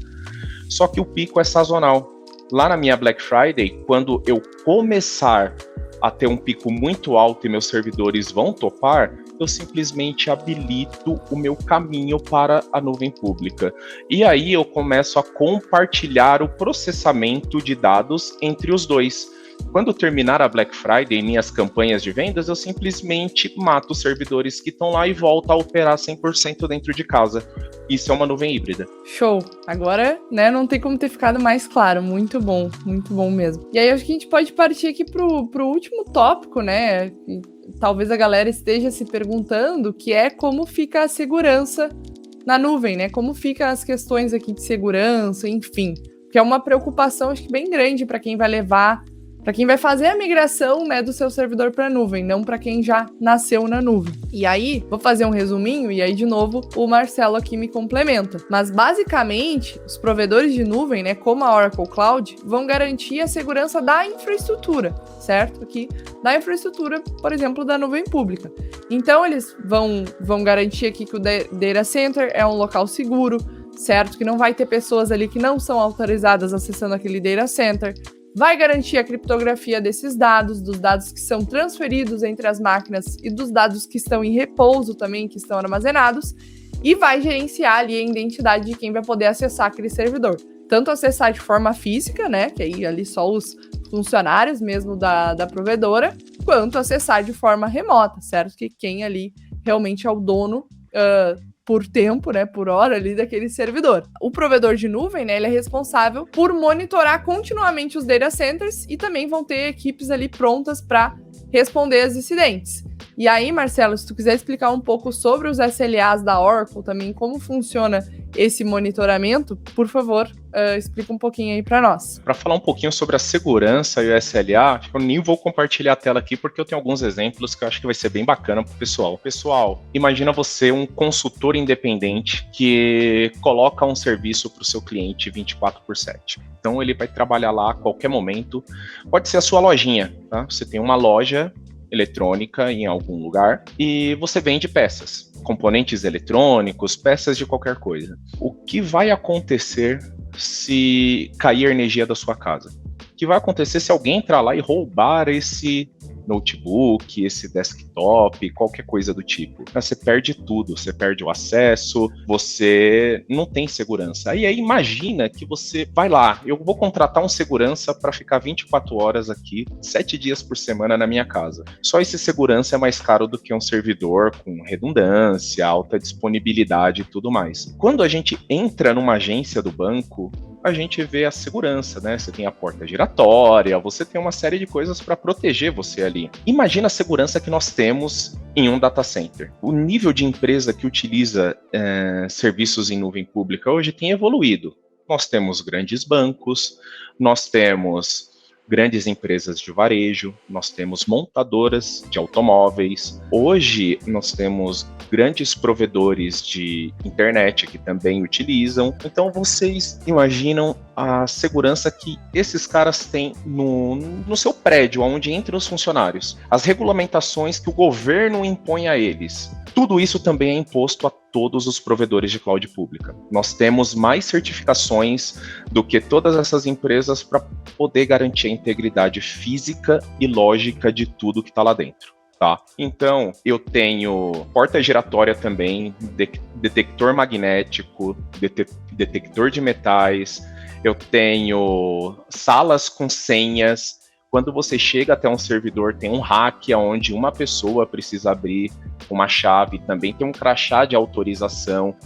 Só que o pico é sazonal. Lá na minha Black Friday, quando eu começar a ter um pico muito alto e meus servidores vão topar, eu simplesmente habilito o meu caminho para a nuvem pública. E aí eu começo a compartilhar o processamento de dados entre os dois. Quando terminar a Black Friday e minhas campanhas de vendas, eu simplesmente mato os servidores que estão lá e volto a operar 100% dentro de casa. Isso é uma nuvem híbrida. Show! Agora, né, não tem como ter ficado mais claro. Muito bom mesmo. E aí, acho que a gente pode partir aqui pro último tópico, né? E talvez a galera esteja se perguntando, que é como fica a segurança na nuvem, né? Como ficam as questões aqui de segurança, enfim. Que é uma preocupação, acho que bem grande para quem vai levar, para quem vai fazer a migração, né, do seu servidor para a nuvem, não para quem já nasceu na nuvem. E aí, vou fazer um resuminho e aí, de novo, o Marcelo aqui me complementa. Mas, basicamente, os provedores de nuvem, né, como a Oracle Cloud, vão garantir a segurança da infraestrutura, certo? Aqui, da infraestrutura, por exemplo, da nuvem pública. Então, eles vão garantir aqui que o data center é um local seguro, certo? Que não vai ter pessoas ali que não são autorizadas acessando aquele data center. Vai garantir a criptografia desses dados, dos dados que são transferidos entre as máquinas e dos dados que estão em repouso também, que estão armazenados, e vai gerenciar ali a identidade de quem vai poder acessar aquele servidor. Tanto acessar de forma física, né, que aí ali só os funcionários mesmo da provedora, quanto acessar de forma remota, certo? Que quem ali realmente é o dono por tempo, né, por hora ali daquele servidor. O provedor de nuvem, né, ele é responsável por monitorar continuamente os data centers e também vão ter equipes ali prontas para responder aos incidentes. E aí, Marcelo, se tu quiser explicar um pouco sobre os SLAs da Oracle também, como funciona esse monitoramento, por favor, explica um pouquinho aí para nós. Para falar um pouquinho sobre a segurança e o SLA, eu nem vou compartilhar a tela aqui porque eu tenho alguns exemplos que eu acho que vai ser bem bacana para o pessoal. Pessoal, imagina você um consultor independente que coloca um serviço para o seu cliente 24/7. Então ele vai trabalhar lá a qualquer momento. Pode ser a sua lojinha, tá? Você tem uma loja eletrônica em algum lugar e você vende peças, componentes eletrônicos, peças de qualquer coisa. O que vai acontecer se cair a energia da sua casa? O que vai acontecer se alguém entrar lá e roubar esse notebook, esse desktop, qualquer coisa do tipo? Você perde tudo, você perde o acesso, você não tem segurança. E aí imagina que você vai lá, eu vou contratar um segurança para ficar 24 horas aqui, 7 dias por semana na minha casa. Só esse segurança é mais caro do que um servidor com redundância, alta disponibilidade e tudo mais. Quando a gente entra numa agência do banco, a gente vê a segurança, né? Você tem a porta giratória, você tem uma série de coisas para proteger você ali. Imagina a segurança que nós temos em um data center. O nível de empresa que utiliza serviços em nuvem pública hoje tem evoluído. Nós temos grandes bancos, nós temos grandes empresas de varejo, nós temos montadoras de automóveis. Hoje nós temos grandes provedores de internet que também utilizam. Então vocês imaginam a segurança que esses caras têm no seu prédio, onde entram os funcionários, as regulamentações que o governo impõe a eles. Tudo isso também é imposto a todos os provedores de cloud pública. Nós temos mais certificações do que todas essas empresas para poder garantir a integridade física e lógica de tudo que está lá dentro. Tá? Então, eu tenho porta giratória também, detector magnético, detector de metais, eu tenho salas com senhas. Quando você chega até um servidor, tem um hack onde uma pessoa precisa abrir uma chave, também tem um crachá de autorização,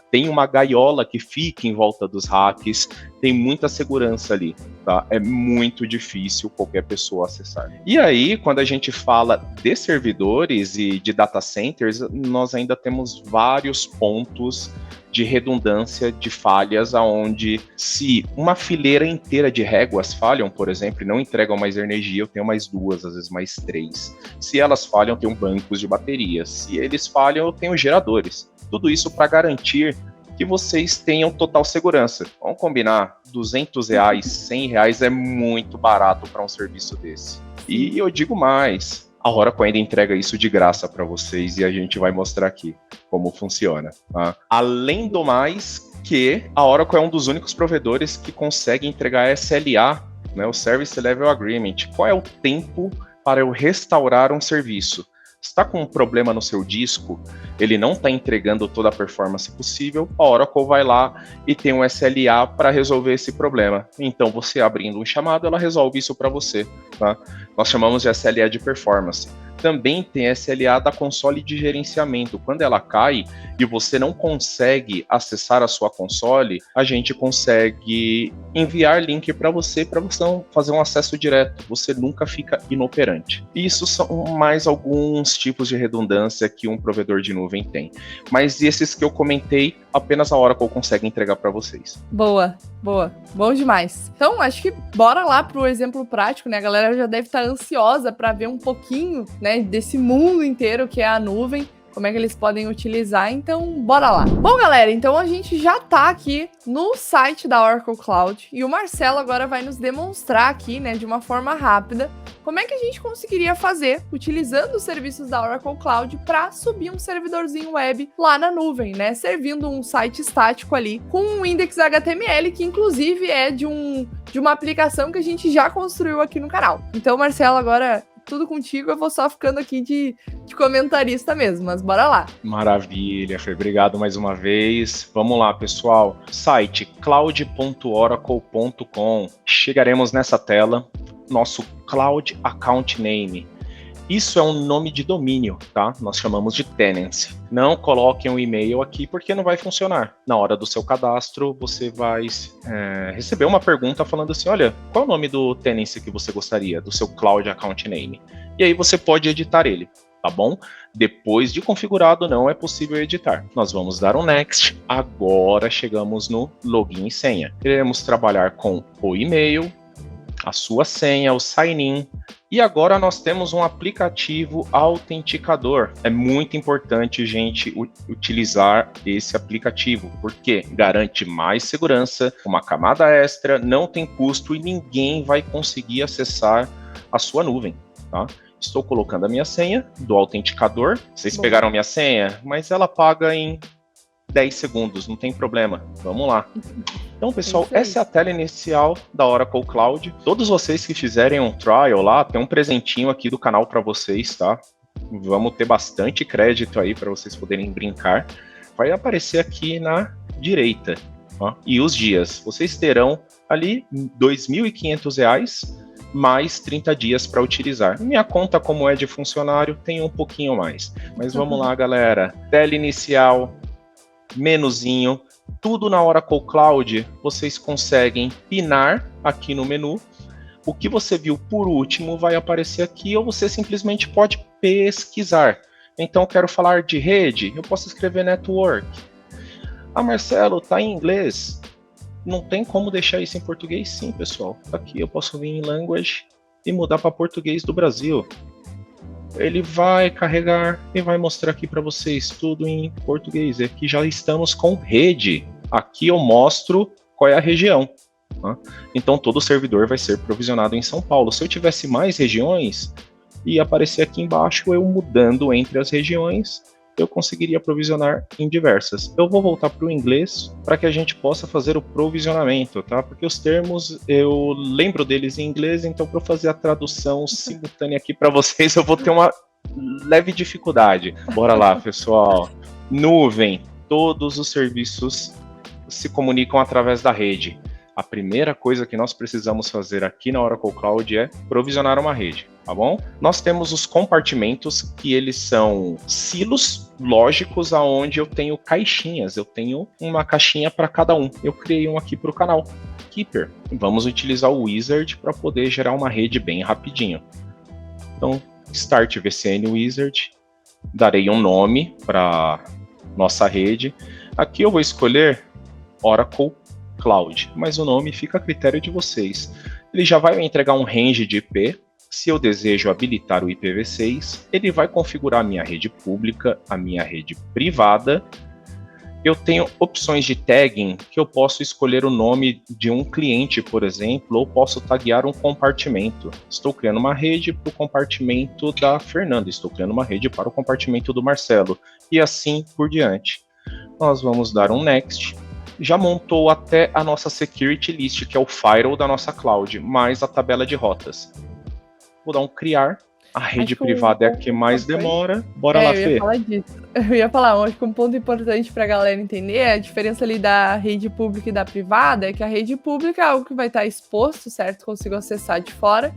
tem uma gaiola que fica em volta dos hacks, tem muita segurança ali, tá? É muito difícil qualquer pessoa acessar. E aí, quando a gente fala de servidores e de data centers, nós ainda temos vários pontos de redundância, de falhas, aonde se uma fileira inteira de réguas falham, por exemplo, e não entregam mais energia, eu tenho mais 2, às vezes mais 3. Se elas falham, eu tenho bancos de baterias. Se eles falham, eu tenho geradores. Tudo isso para garantir que vocês tenham total segurança. Vamos combinar, R$200, R$100 é muito barato para um serviço desse. E eu digo mais, a Oracle ainda entrega isso de graça para vocês e a gente vai mostrar aqui como funciona. Tá? Além do mais, que a Oracle é um dos únicos provedores que consegue entregar SLA, né, o Service Level Agreement. Qual é o tempo para eu restaurar um serviço? Está com um problema no seu disco, ele não está entregando toda a performance possível, a Oracle vai lá e tem um SLA para resolver esse problema. Então, você abrindo um chamado, ela resolve isso para você. Tá? Nós chamamos de SLA de performance. Também tem SLA da console de gerenciamento. Quando ela cai e você não consegue acessar a sua console, a gente consegue enviar link para você fazer um acesso direto. Você nunca fica inoperante. Isso são mais alguns tipos de redundância que um provedor de nuvem tem. Mas esses que eu comentei, apenas a Oracle consegue entregar para vocês. Boa. Bom demais. Então, acho que bora lá pro exemplo prático, né? A galera já deve estar ansiosa para ver um pouquinho, né, desse mundo inteiro que é a nuvem, como é que eles podem utilizar, então bora lá. Bom, galera, então a gente já tá aqui no site da Oracle Cloud e o Marcelo agora vai nos demonstrar aqui, né, de uma forma rápida, como é que a gente conseguiria fazer, utilizando os serviços da Oracle Cloud, para subir um servidorzinho web lá na nuvem, né, servindo um site estático ali, com um index HTML, que inclusive é de uma aplicação que a gente já construiu aqui no canal. Então, Marcelo, agora tudo contigo, eu vou só ficando aqui de comentarista mesmo, mas bora lá. Maravilha, Fê, obrigado mais uma vez. Vamos lá, pessoal. Site cloud.oracle.com. Chegaremos nessa tela, nosso Cloud Account Name. Isso é um nome de domínio, tá? Nós chamamos de tenancy. Não coloquem um e-mail aqui porque não vai funcionar. Na hora do seu cadastro, você vai receber uma pergunta falando assim, olha, qual é o nome do tenancy que você gostaria, do seu Cloud Account Name? E aí você pode editar ele, tá bom? Depois de configurado, não é possível editar. Nós vamos dar um Next. Agora chegamos no login e senha. Queremos trabalhar com o e-mail, a sua senha, o sign-in. E agora nós temos um aplicativo autenticador. É muito importante, gente, utilizar esse aplicativo, porque garante mais segurança, uma camada extra, não tem custo e ninguém vai conseguir acessar a sua nuvem, tá? Estou colocando a minha senha do autenticador. Vocês pegaram minha senha, mas ela paga em 10 segundos, não tem problema. Vamos lá. Então, pessoal, essa é a tela inicial da Oracle Cloud. Todos vocês que fizerem um trial lá, tem um presentinho aqui do canal para vocês, tá? Vamos ter bastante crédito aí para vocês poderem brincar. Vai aparecer aqui na direita, ó, e os dias. Vocês terão ali R$ 2.500 mais 30 dias para utilizar. Minha conta, como é de funcionário, tem um pouquinho mais. Mas vamos lá, galera. Tela inicial, menuzinho. Tudo na Oracle Cloud vocês conseguem pinar aqui no menu. O que você viu por último vai aparecer aqui ou você simplesmente pode pesquisar. Então, eu quero falar de rede, eu posso escrever network. Ah, Marcelo, tá em inglês. Não tem como deixar isso em português? Sim, pessoal. Aqui eu posso vir em language e mudar para português do Brasil. Ele vai carregar e vai mostrar aqui para vocês tudo em português. Aqui já estamos com rede. Aqui eu mostro qual é a região. Tá? Então todo servidor vai ser provisionado em São Paulo. Se eu tivesse mais regiões, ia aparecer aqui embaixo eu mudando entre as regiões, eu conseguiria provisionar em diversas. Eu vou voltar para o inglês para que a gente possa fazer o provisionamento, tá? Porque os termos eu lembro deles em inglês, então para fazer a tradução simultânea aqui para vocês eu vou ter uma leve dificuldade. Bora lá, pessoal. Nuvem. Todos os serviços se comunicam através da rede. A primeira coisa que nós precisamos fazer aqui na Oracle Cloud é provisionar uma rede, tá bom? Nós temos os compartimentos, que eles são silos lógicos aonde eu tenho caixinhas. Eu tenho uma caixinha para cada um. Eu criei um aqui para o canal Keeper. Vamos utilizar o Wizard para poder gerar uma rede bem rapidinho. Então, Start VCN Wizard. Darei um nome para nossa rede. Aqui eu vou escolher Oracle Cloud, mas o nome fica a critério de vocês. Ele já vai me entregar um range de IP. Se eu desejo habilitar o IPv6, ele vai configurar a minha rede pública, a minha rede privada. Eu tenho opções de tagging, que eu posso escolher o nome de um cliente, por exemplo, ou posso taguear um compartimento. Estou criando uma rede para o compartimento da Fernanda, estou criando uma rede para o compartimento do Marcelo, e assim por diante. Nós vamos dar um next. Já montou até a nossa security list, que é o firewall da nossa cloud, mais a tabela de rotas. Vou dar um criar. A rede privada é a que mais demora. Bora lá, Fê. Eu ia falar disso. Eu ia falar, acho que um ponto importante para a galera entender é a diferença ali da rede pública e da privada, é que a rede pública é algo que vai estar exposto, certo? Consigo acessar de fora.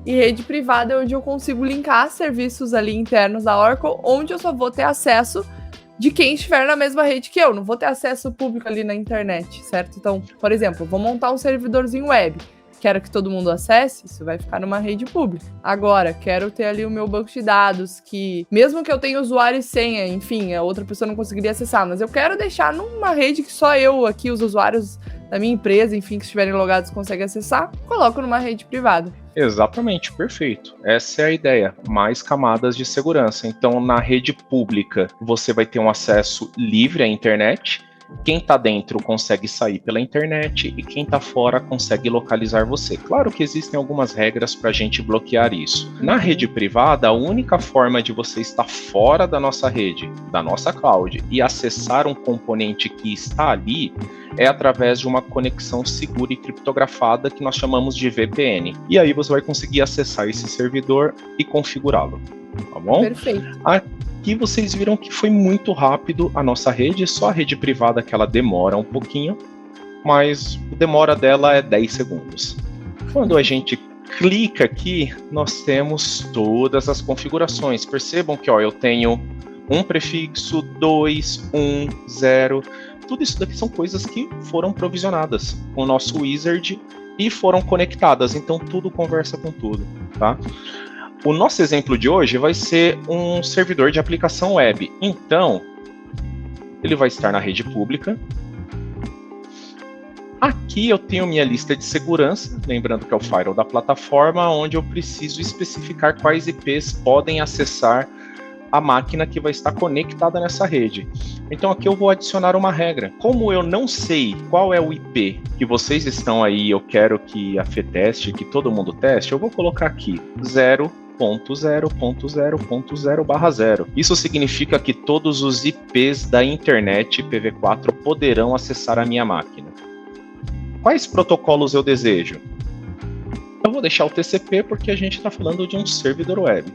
E rede privada é onde eu consigo linkar serviços ali internos da Oracle, onde eu só vou ter acesso de quem estiver na mesma rede que eu. Não vou ter acesso público ali na internet, certo? Então, por exemplo, vou montar um servidorzinho web. Quero que todo mundo acesse, isso vai ficar numa rede pública. Agora, quero ter ali o meu banco de dados, que mesmo que eu tenha usuário e senha, enfim, a outra pessoa não conseguiria acessar, mas eu quero deixar numa rede que só eu aqui, os usuários da minha empresa, enfim, que estiverem logados, conseguem acessar, coloco numa rede privada. Exatamente, perfeito. Essa é a ideia. Mais camadas de segurança. Então, na rede pública, você vai ter um acesso livre à internet. Quem está dentro consegue sair pela internet e quem está fora consegue localizar você. Claro que existem algumas regras para a gente bloquear isso. Na rede privada, a única forma de você estar fora da nossa rede, da nossa cloud, e acessar um componente que está ali é através de uma conexão segura e criptografada que nós chamamos de VPN. E aí você vai conseguir acessar esse servidor e configurá-lo. Tá bom? Perfeito. Aqui vocês viram que foi muito rápido a nossa rede, só a rede privada que ela demora um pouquinho, mas a demora dela é 10 segundos. Quando a gente clica aqui, nós temos todas as configurações. Percebam que eu tenho um prefixo, 2, 1, 0. Tudo isso daqui são coisas que foram provisionadas com o nosso wizard e foram conectadas, então tudo conversa com tudo, tá? O nosso exemplo de hoje vai ser um servidor de aplicação web. Então, ele vai estar na rede pública. Aqui eu tenho minha lista de segurança, lembrando que é o firewall da plataforma, onde eu preciso especificar quais IPs podem acessar a máquina que vai estar conectada nessa rede. Então aqui eu vou adicionar uma regra. Como eu não sei qual é o IP que vocês estão aí, eu quero que a Fê teste, que todo mundo teste, eu vou colocar aqui 0.0.0.0/0. Isso significa que todos os IPs da internet IPv4 poderão acessar a minha máquina. Quais protocolos eu desejo? Eu vou deixar o TCP porque a gente está falando de um servidor web.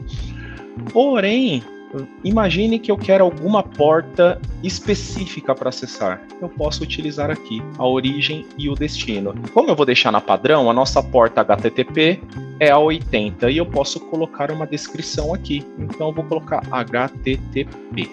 Porém, imagine que eu quero alguma porta específica para acessar. Eu posso utilizar aqui a origem e o destino. Como eu vou deixar na padrão, a nossa porta HTTP é a 80 e eu posso colocar uma descrição aqui. Então eu vou colocar HTTP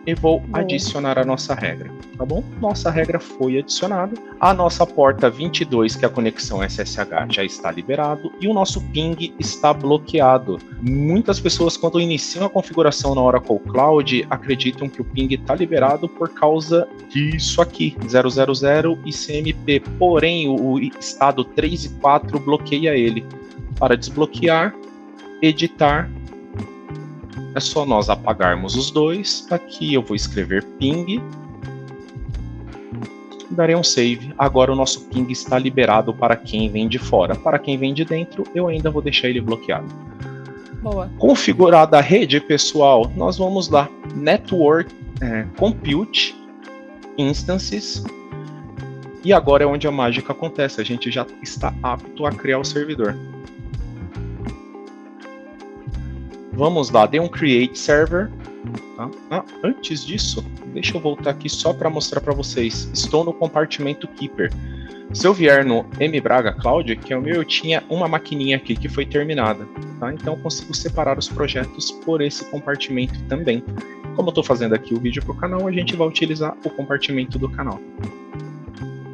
e vou adicionar a nossa regra, tá bom? Nossa regra foi adicionada. A nossa porta 22, que é a conexão SSH, já está liberado e o nosso ping está bloqueado. Muitas pessoas, quando iniciam a configuração na Oracle Cloud, acreditam que o ping está liberado por causa disso aqui, 000 e CMP. Porém, o estado 3 e 4 bloqueia ele. Para desbloquear, editar, é só nós apagarmos os dois. Aqui eu vou escrever ping. Darei um save. Agora o nosso ping está liberado para quem vem de fora. Para quem vem de dentro, eu ainda vou deixar ele bloqueado. Boa. Configurada a rede, pessoal, nós vamos lá. Network, Compute, Instances. E agora é onde a mágica acontece. A gente já está apto a criar o servidor. Vamos lá, dê um create server. Tá? Antes disso, deixa eu voltar aqui só para mostrar para vocês. Estou no compartimento Keeper. Se eu vier no mbraga cloud, que é o meu, eu tinha uma maquininha aqui que foi terminada. Tá? Então eu consigo separar os projetos por esse compartimento também. Como eu estou fazendo aqui o vídeo para o canal, a gente vai utilizar o compartimento do canal.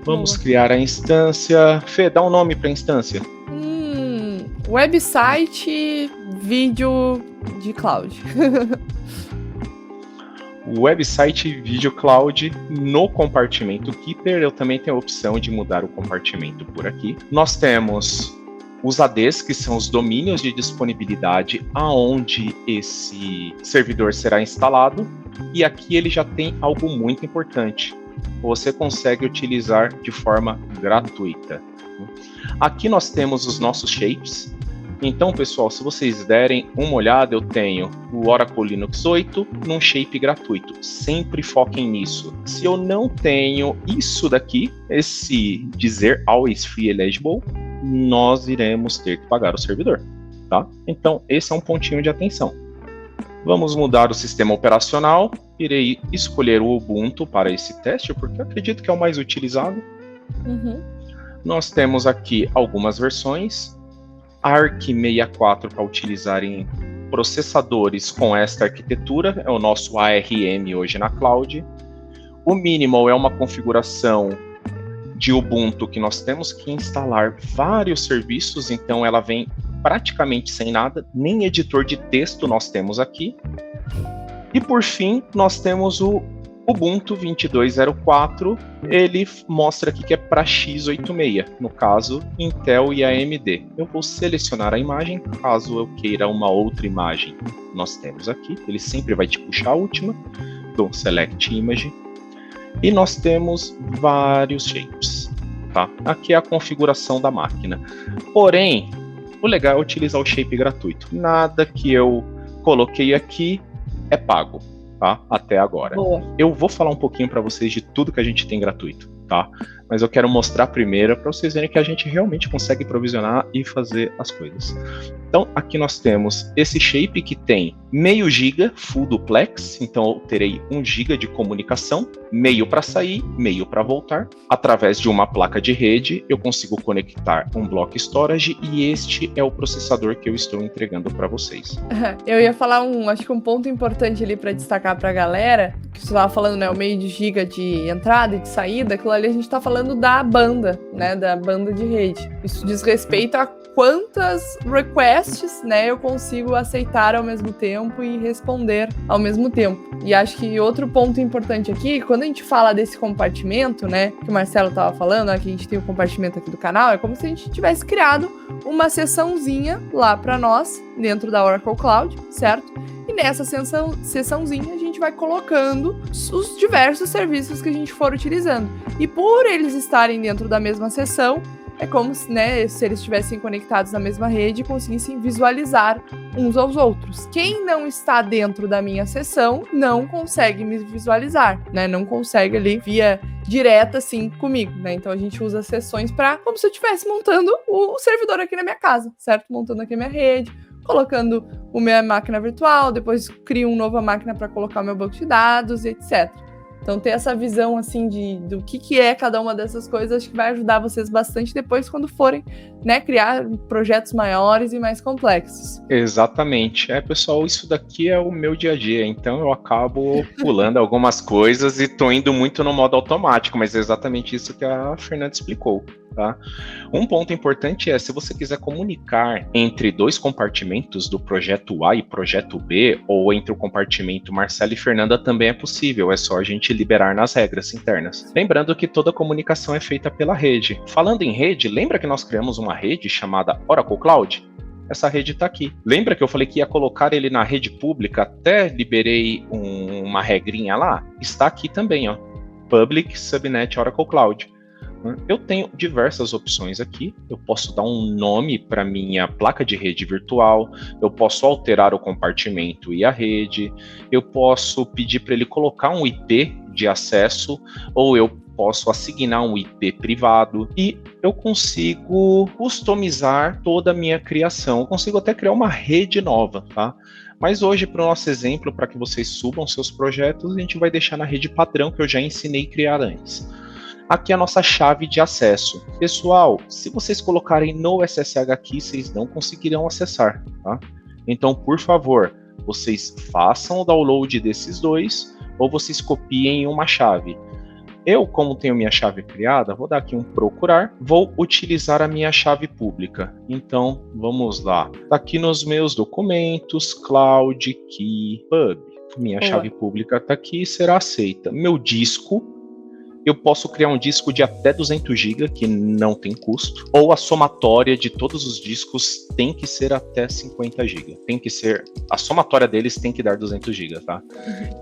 Vamos criar a instância. Fê, dá um nome para a instância. Website vídeo de cloud. Website Video Cloud no compartimento Keeper. Eu também tenho a opção de mudar o compartimento por aqui. Nós temos os ADs, que são os domínios de disponibilidade aonde esse servidor será instalado. E aqui ele já tem algo muito importante. Você consegue utilizar de forma gratuita. Aqui nós temos os nossos shapes. Então, pessoal, se vocês derem uma olhada, eu tenho o Oracle Linux 8 num shape gratuito. Sempre foquem nisso. Se eu não tenho isso daqui, esse dizer always free eligible, nós iremos ter que pagar o servidor, tá? Então, esse é um pontinho de atenção. Vamos mudar o sistema operacional. Irei escolher o Ubuntu para esse teste, porque eu acredito que é o mais utilizado. Nós temos aqui algumas versões. ARC 64 para utilizar em processadores com esta arquitetura, é o nosso ARM hoje na cloud. O Minimal é uma configuração de Ubuntu que nós temos que instalar vários serviços, então ela vem praticamente sem nada, nem editor de texto nós temos aqui. E por fim, nós temos o Ubuntu 22.04, ele mostra aqui que é para x86, no caso Intel e AMD. Eu vou selecionar a imagem, caso eu queira uma outra imagem. Nós temos aqui, ele sempre vai te puxar a última, dou Select Image, e nós temos vários shapes. Tá? Aqui é a configuração da máquina. Porém, o legal é utilizar o shape gratuito. Nada que eu coloquei aqui é pago. Tá? Até agora. Boa. Eu vou falar um pouquinho para vocês de tudo que a gente tem gratuito, tá? Mas eu quero mostrar primeiro para vocês verem que a gente realmente consegue provisionar e fazer as coisas. Então, aqui nós temos esse shape que tem meio giga full duplex, então eu terei 1 giga de comunicação, meio para sair, meio para voltar. Através de uma placa de rede, eu consigo conectar um block storage e este é o processador que eu estou entregando para vocês. Eu ia falar acho que um ponto importante ali para destacar para a galera, que você estava falando, né, o meio de giga de entrada e de saída, aquilo ali a gente está falando da banda, né, da banda de rede. Isso diz respeito a quantas requests, né, eu consigo aceitar ao mesmo tempo e responder ao mesmo tempo. E acho que outro ponto importante aqui, quando a gente fala desse compartimento, né, que o Marcelo estava falando, né, que a gente tem o compartimento aqui do canal, é como se a gente tivesse criado uma seçãozinha lá para nós, dentro da Oracle Cloud, certo? E nessa seçãozinha a gente vai colocando os diversos serviços que a gente for utilizando. E por eles estarem dentro da mesma seção, é como se, né, se eles estivessem conectados na mesma rede e conseguissem visualizar uns aos outros. Quem não está dentro da minha seção não consegue me visualizar, né? Não consegue ali via direta assim comigo, né? Então a gente usa sessões para como se eu estivesse montando o servidor aqui na minha casa, certo? Montando aqui a minha rede, colocando a minha máquina virtual, depois crio uma nova máquina para colocar o meu banco de dados, etc. Então, ter essa visão, assim, do que é cada uma dessas coisas, acho que vai ajudar vocês bastante depois quando forem, né, criar projetos maiores e mais complexos. Exatamente. Pessoal, isso daqui é o meu dia a dia, então eu acabo pulando algumas coisas e tô indo muito no modo automático, mas é exatamente isso que a Fernanda explicou. Tá? Um ponto importante é, se você quiser comunicar entre dois compartimentos do projeto A e projeto B, ou entre o compartimento Marcelo e Fernanda, também é possível, é só a gente liberar nas regras internas. Lembrando que toda comunicação é feita pela rede. Falando em rede, lembra que nós criamos uma rede chamada Oracle Cloud? Essa rede está aqui. Lembra que eu falei que ia colocar ele na rede pública, até liberei uma regrinha lá? Está aqui também, ó. Public Subnet Oracle Cloud. Eu tenho diversas opções aqui, eu posso dar um nome para minha placa de rede virtual, eu posso alterar o compartimento e a rede, eu posso pedir para ele colocar um IP de acesso, ou eu posso assignar um IP privado e eu consigo customizar toda a minha criação. Eu consigo até criar uma rede nova, tá? Mas hoje, para o nosso exemplo, para que vocês subam seus projetos, a gente vai deixar na rede padrão que eu já ensinei a criar antes. Aqui é a nossa chave de acesso. Pessoal, se vocês colocarem no SSH aqui, vocês não conseguirão acessar, tá? Então, por favor, vocês façam o download desses dois ou vocês copiem uma chave. Eu, como tenho minha chave criada, vou dar aqui um procurar, vou utilizar a minha chave pública. Então, vamos lá. Aqui nos meus documentos, Cloud Key Pub. Minha chave pública está aqui e será aceita. Meu disco, eu posso criar um disco de até 200 GB, que não tem custo, ou a somatória de todos os discos tem que ser até 50 GB. Tem que ser, a somatória deles tem que dar 200 GB, tá?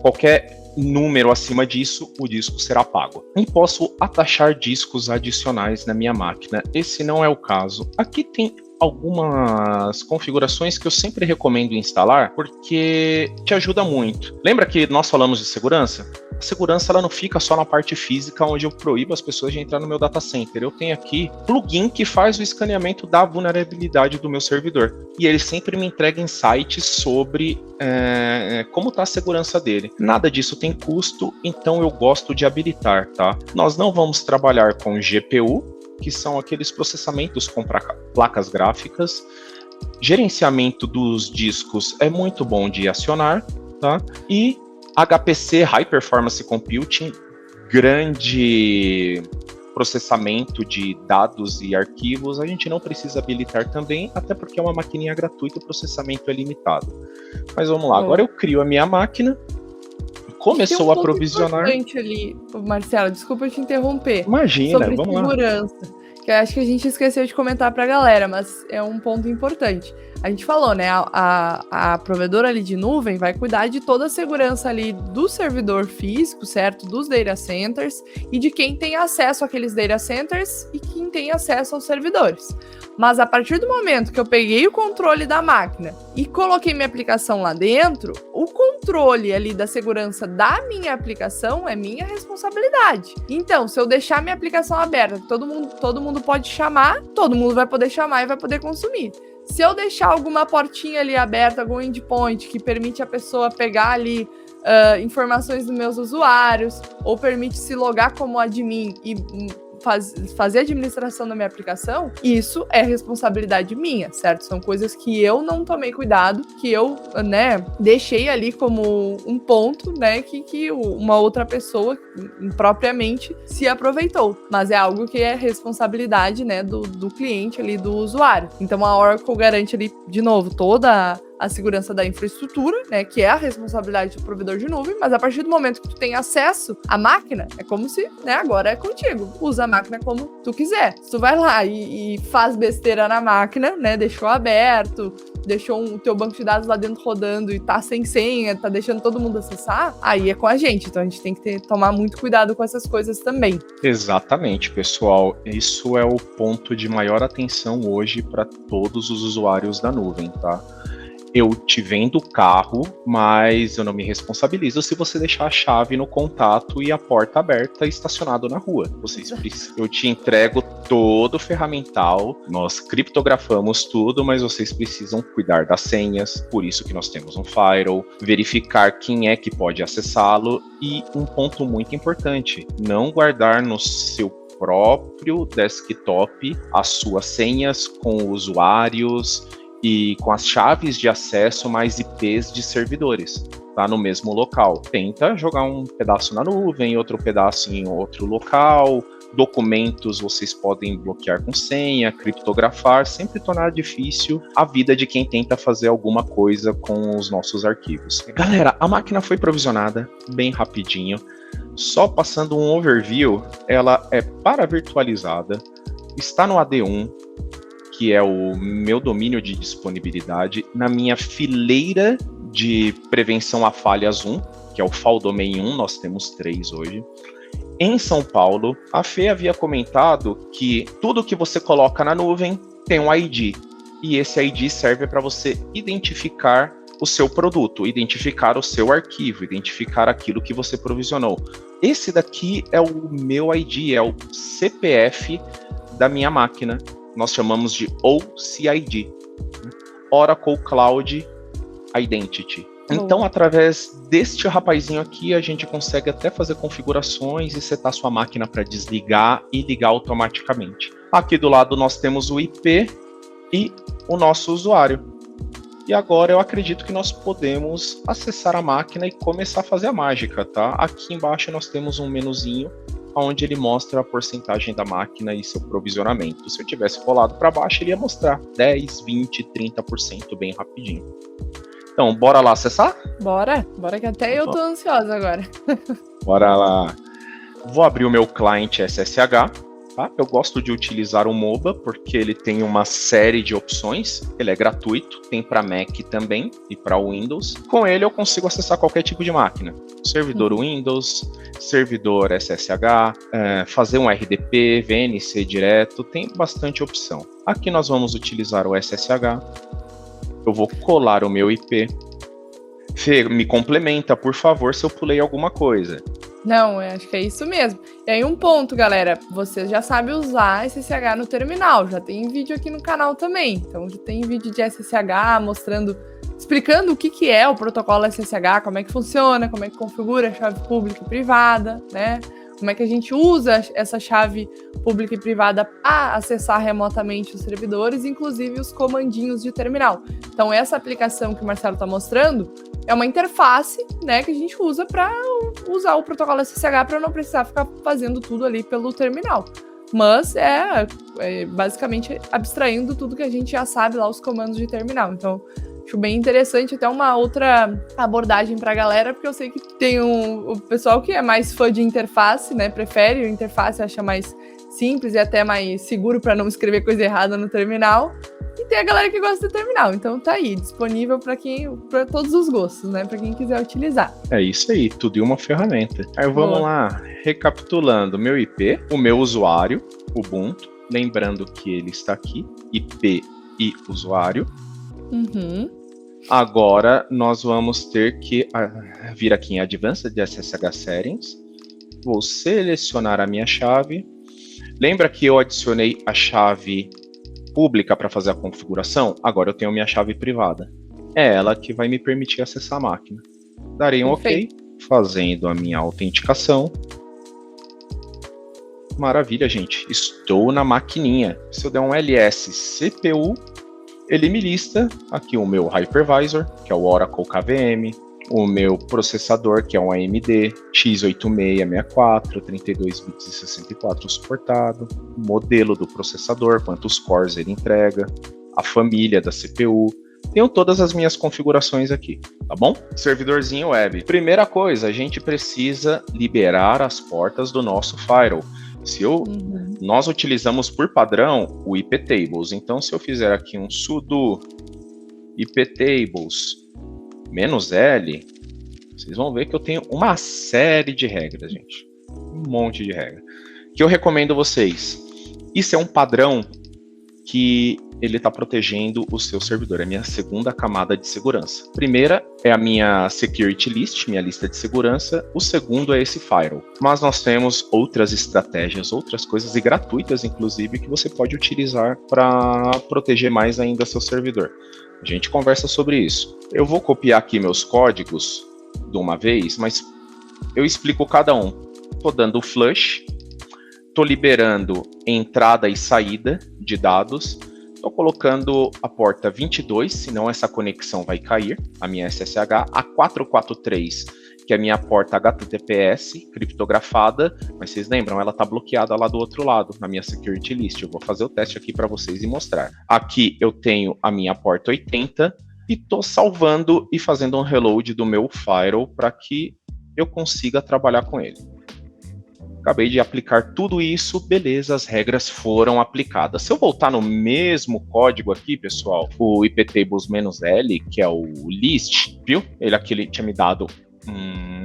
Qualquer número acima disso, o disco será pago. E posso atachar discos adicionais na minha máquina. Esse não é o caso. Aqui tem algumas configurações que eu sempre recomendo instalar, porque te ajuda muito. Lembra que nós falamos de segurança? A segurança ela não fica só na parte física, onde eu proíbo as pessoas de entrar no meu data center. Eu tenho aqui plugin que faz o escaneamento da vulnerabilidade do meu servidor. E ele sempre me entrega insights sobre como está a segurança dele. Nada disso tem custo, então eu gosto de habilitar, tá? Nós não vamos trabalhar com GPU, que são aqueles processamentos com placas gráficas. Gerenciamento dos discos é muito bom de acionar, tá? E HPC, High Performance Computing, grande processamento de dados e arquivos, a gente não precisa habilitar também, até porque é uma maquininha gratuita, o processamento é limitado. Mas vamos lá, agora eu crio a minha máquina, começou a provisionar. Ali, Marcelo, desculpa te interromper. Imagina, sobre vamos segurança, lá. Que eu acho que a gente esqueceu de comentar para a galera, mas é um ponto importante. A gente falou, né? A provedora ali de nuvem vai cuidar de toda a segurança ali do servidor físico, certo? Dos data centers e de quem tem acesso àqueles data centers e quem tem acesso aos servidores. Mas a partir do momento que eu peguei o controle da máquina e coloquei minha aplicação lá dentro, o controle ali da segurança da minha aplicação é minha responsabilidade. Então, se eu deixar minha aplicação aberta, todo mundo pode chamar, todo mundo vai poder chamar e vai poder consumir. Se eu deixar alguma portinha ali aberta, algum endpoint que permite a pessoa pegar ali informações dos meus usuários, ou permite se logar como admin e fazer a administração da minha aplicação, isso é responsabilidade minha, certo? São coisas que eu não tomei cuidado, que eu, né, deixei ali como um ponto, né, que uma outra pessoa propriamente se aproveitou. Mas é algo que é responsabilidade, né, do cliente ali, do usuário. Então a Oracle garante ali, de novo, toda a segurança da infraestrutura, né, que é a responsabilidade do provedor de nuvem, mas a partir do momento que tu tem acesso à máquina, é como se, né, agora é contigo. Usa a máquina como tu quiser. Se tu vai lá e faz besteira na máquina, né, deixou aberto, deixou o teu banco de dados lá dentro rodando e tá sem senha, tá deixando todo mundo acessar, aí é com a gente. Então a gente tem que tomar muito cuidado com essas coisas também. Exatamente, pessoal. Isso é o ponto de maior atenção hoje para todos os usuários da nuvem, tá? Eu te vendo o carro, mas eu não me responsabilizo se você deixar a chave no contato e a porta aberta e estacionado na rua. Eu te entrego todo o ferramental, nós criptografamos tudo, mas vocês precisam cuidar das senhas, por isso que nós temos um firewall, verificar quem é que pode acessá-lo e um ponto muito importante, não guardar no seu próprio desktop as suas senhas com usuários e com as chaves de acesso mais IPs de servidores, tá? No mesmo local. Tenta jogar um pedaço na nuvem, outro pedaço em outro local. Documentos vocês podem bloquear com senha, criptografar, sempre tornar difícil a vida de quem tenta fazer alguma coisa com os nossos arquivos. Galera, a máquina foi provisionada bem rapidinho. Só passando um overview, ela é para-virtualizada, está no AD1, que é o meu domínio de disponibilidade, na minha fileira de prevenção a falhas 1, que é o Fall Domain 1, nós temos 3 hoje. Em São Paulo, a Fê havia comentado que tudo que você coloca na nuvem tem um ID, e esse ID serve para você identificar o seu produto, identificar o seu arquivo, identificar aquilo que você provisionou. Esse daqui é o meu ID, é o CPF da minha máquina. Nós chamamos de OCID, Oracle Cloud Identity. Então, através deste rapazinho aqui, a gente consegue até fazer configurações e setar sua máquina para desligar e ligar automaticamente. Aqui do lado nós temos o IP e o nosso usuário. E agora eu acredito que nós podemos acessar a máquina e começar a fazer a mágica, tá? Aqui embaixo nós temos um menuzinho onde ele mostra a porcentagem da máquina e seu provisionamento. Se eu tivesse rolado para baixo, ele ia mostrar 10, 20, 30% bem rapidinho. Então, bora lá acessar? Bora que até eu tô ansiosa agora. Bora lá. Vou abrir o meu cliente SSH. Tá? Eu gosto de utilizar o MOBA porque ele tem uma série de opções. Ele é gratuito, tem para Mac também e para Windows. Com ele eu consigo acessar qualquer tipo de máquina. Servidor Windows, servidor SSH, fazer um RDP, VNC direto, tem bastante opção. Aqui nós vamos utilizar o SSH. Eu vou colar o meu IP. Fê, me complementa, por favor, se eu pulei alguma coisa. Não, eu acho que é isso mesmo. E aí um ponto, galera, vocês já sabem usar SSH no terminal, já tem vídeo aqui no canal também. Então já tem vídeo de SSH explicando o que é o protocolo SSH, como é que funciona, como é que configura a chave pública e privada, né? Como é que a gente usa essa chave pública e privada para acessar remotamente os servidores, inclusive os comandinhos de terminal. Então, essa aplicação que o Marcelo está mostrando é uma interface, né, que a gente usa para usar o protocolo SSH para não precisar ficar fazendo tudo ali pelo terminal. Mas é basicamente abstraindo tudo que a gente já sabe lá, os comandos de terminal. Então, acho bem interessante, até uma outra abordagem para a galera, porque eu sei que tem o pessoal que é mais fã de interface, né? Prefere a interface, acha mais simples e até mais seguro para não escrever coisa errada no terminal. E tem a galera que gosta do terminal. Então tá aí, disponível para todos os gostos, né? Para quem quiser utilizar. É isso aí, tudo em uma ferramenta. Aí vamos lá, recapitulando: meu IP, o meu usuário, Ubuntu, lembrando que ele está aqui, IP e usuário. Agora nós vamos ter que vir aqui em Advanced SSH Settings. Vou selecionar a minha chave. Lembra que eu adicionei a chave pública para fazer a configuração? Agora eu tenho minha chave privada. É ela que vai me permitir acessar a máquina. Darei um OK, fazendo a minha autenticação. Maravilha, gente. Estou na maquininha. Se eu der um ls CPU, ele me lista aqui o meu hypervisor, que é o Oracle KVM, o meu processador, que é um AMD x86-64, 32 bits e 64 suportado, o modelo do processador, quantos cores ele entrega, a família da CPU. Tenho todas as minhas configurações aqui, tá bom? Servidorzinho web. Primeira coisa, a gente precisa liberar as portas do nosso firewall. Nós utilizamos por padrão o iptables. Então, se eu fizer aqui um sudo iptables -L, vocês vão ver que eu tenho uma série de regras, gente. Um monte de regras. Que eu recomendo vocês. Isso é um padrão que ele está protegendo o seu servidor. É a minha segunda camada de segurança. Primeira é a minha security list, minha lista de segurança. O segundo é esse firewall. Mas nós temos outras estratégias, outras coisas, e gratuitas, inclusive, que você pode utilizar para proteger mais ainda seu servidor. A gente conversa sobre isso. Eu vou copiar aqui meus códigos de uma vez, mas eu explico cada um. Estou dando flush, estou liberando entrada e saída de dados. Estou colocando a porta 22, senão essa conexão vai cair, a minha SSH, a 443, que é a minha porta HTTPS criptografada, mas vocês lembram, ela está bloqueada lá do outro lado, na minha security list. Eu vou fazer o teste aqui para vocês e mostrar. Aqui eu tenho a minha porta 80 e estou salvando e fazendo um reload do meu firewall para que eu consiga trabalhar com ele. Acabei de aplicar tudo isso, beleza, as regras foram aplicadas. Se eu voltar no mesmo código aqui, pessoal, o iptables -L, que é o list, viu? Ele aqui tinha me dado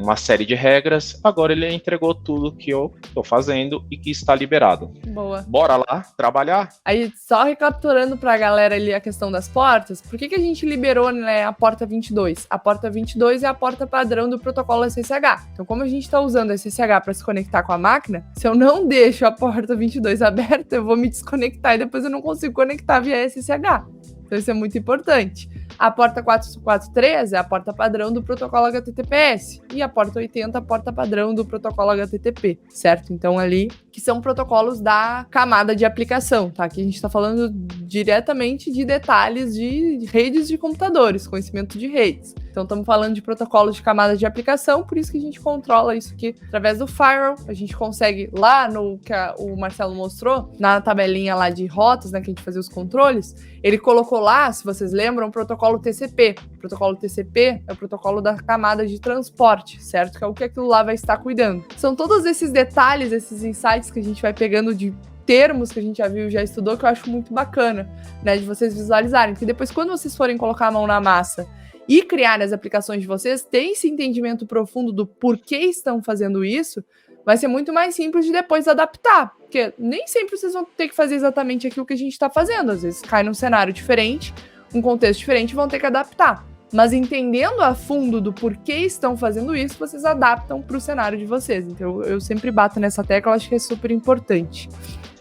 uma série de regras. Agora ele entregou tudo que eu estou fazendo e que está liberado. Boa. Bora lá trabalhar? Aí, só recapturando para a galera ali a questão das portas, por que a gente liberou, né, a porta 22? A porta 22 é a porta padrão do protocolo SSH. Então, como a gente está usando a SSH para se conectar com a máquina, se eu não deixo a porta 22 aberta, eu vou me desconectar e depois eu não consigo conectar via SSH. Então, isso é muito importante. A porta 443 é a porta padrão do protocolo HTTPS e a porta 80 a porta padrão do protocolo HTTP, certo? Então ali, que são protocolos da camada de aplicação, tá? Aqui a gente está falando diretamente de detalhes de redes de computadores, conhecimento de redes. Então estamos falando de protocolos de camada de aplicação, por isso que a gente controla isso aqui através do firewall. A gente consegue lá no que o Marcelo mostrou, na tabelinha lá de rotas, né, que a gente fazia os controles, ele colocou lá, se vocês lembram, o protocolo TCP. O protocolo TCP é o protocolo da camada de transporte, certo? Que é o que aquilo lá vai estar cuidando. São todos esses detalhes, esses insights que a gente vai pegando de termos que a gente já viu, já estudou, que eu acho muito bacana, né, de vocês visualizarem. Porque depois, quando vocês forem colocar a mão na massa e criar as aplicações de vocês, ter esse entendimento profundo do porquê estão fazendo isso, vai ser muito mais simples de depois adaptar, porque nem sempre vocês vão ter que fazer exatamente aquilo que a gente está fazendo, às vezes cai num cenário diferente, um contexto diferente, e vão ter que adaptar. Mas entendendo a fundo do porquê estão fazendo isso, vocês adaptam para o cenário de vocês. Então eu sempre bato nessa tecla, acho que é super importante.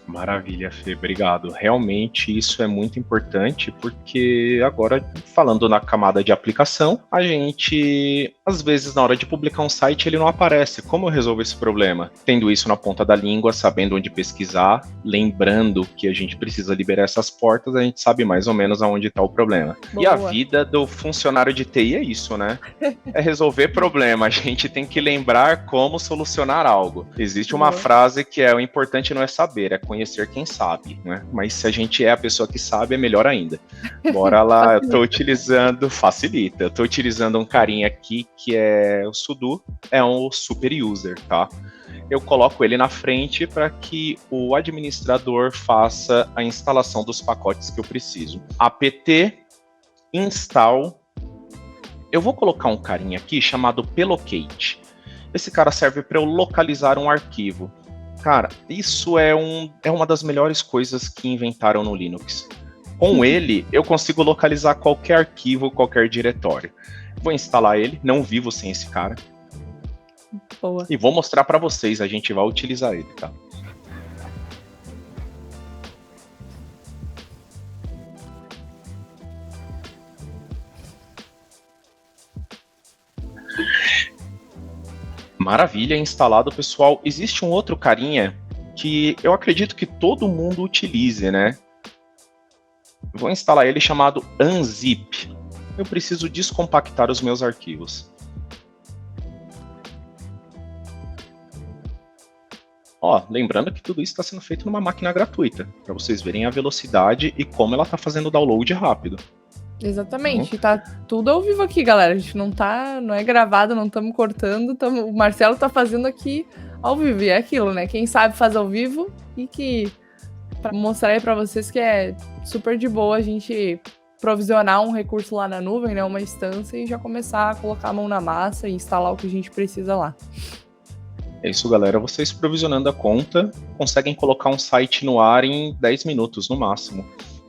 Maravilha, Fê, obrigado. Realmente isso é muito importante, porque agora, falando na camada de aplicação, a gente, às vezes, na hora de publicar um site, ele não aparece. Como eu resolvo esse problema? Tendo isso na ponta da língua, sabendo onde pesquisar, lembrando que a gente precisa liberar essas portas, a gente sabe mais ou menos aonde está o problema. Boa. E a vida do funcionário de TI é isso, né? É resolver problema. A gente tem que lembrar como solucionar algo. Existe uma frase que é: o importante não é saber, é conhecer quem sabe, né? Mas se a gente é a pessoa que sabe, é melhor ainda. Bora lá, eu tô utilizando, facilita, eu tô utilizando um carinha aqui que é o sudo, é um super user, tá? Eu coloco ele na frente para que o administrador faça a instalação dos pacotes que eu preciso. apt install. Eu vou colocar um carinha aqui chamado plocate. Esse cara serve para eu localizar um arquivo. Cara, isso é uma das melhores coisas que inventaram no Linux. Com ele, eu consigo localizar qualquer arquivo, qualquer diretório. Vou instalar ele, não vivo sem esse cara. Boa. E vou mostrar para vocês, a gente vai utilizar ele, tá? Maravilha, instalado, pessoal. Existe um outro carinha que eu acredito que todo mundo utilize, né? Vou instalar ele, chamado unzip. Eu preciso descompactar os meus arquivos. Ó, lembrando que tudo isso está sendo feito numa máquina gratuita, para vocês verem a velocidade e como ela está fazendo o download rápido. Exatamente, tá tudo ao vivo aqui, galera. A gente não é gravado, não estamos cortando, o Marcelo tá fazendo aqui ao vivo, e é aquilo, né? Quem sabe faz ao vivo, e que para mostrar aí para vocês que é super de boa a gente provisionar um recurso lá na nuvem, né? Uma instância, e já começar a colocar a mão na massa e instalar o que a gente precisa lá. É isso, galera. Vocês provisionando a conta, conseguem colocar um site no ar em 10 minutos no máximo.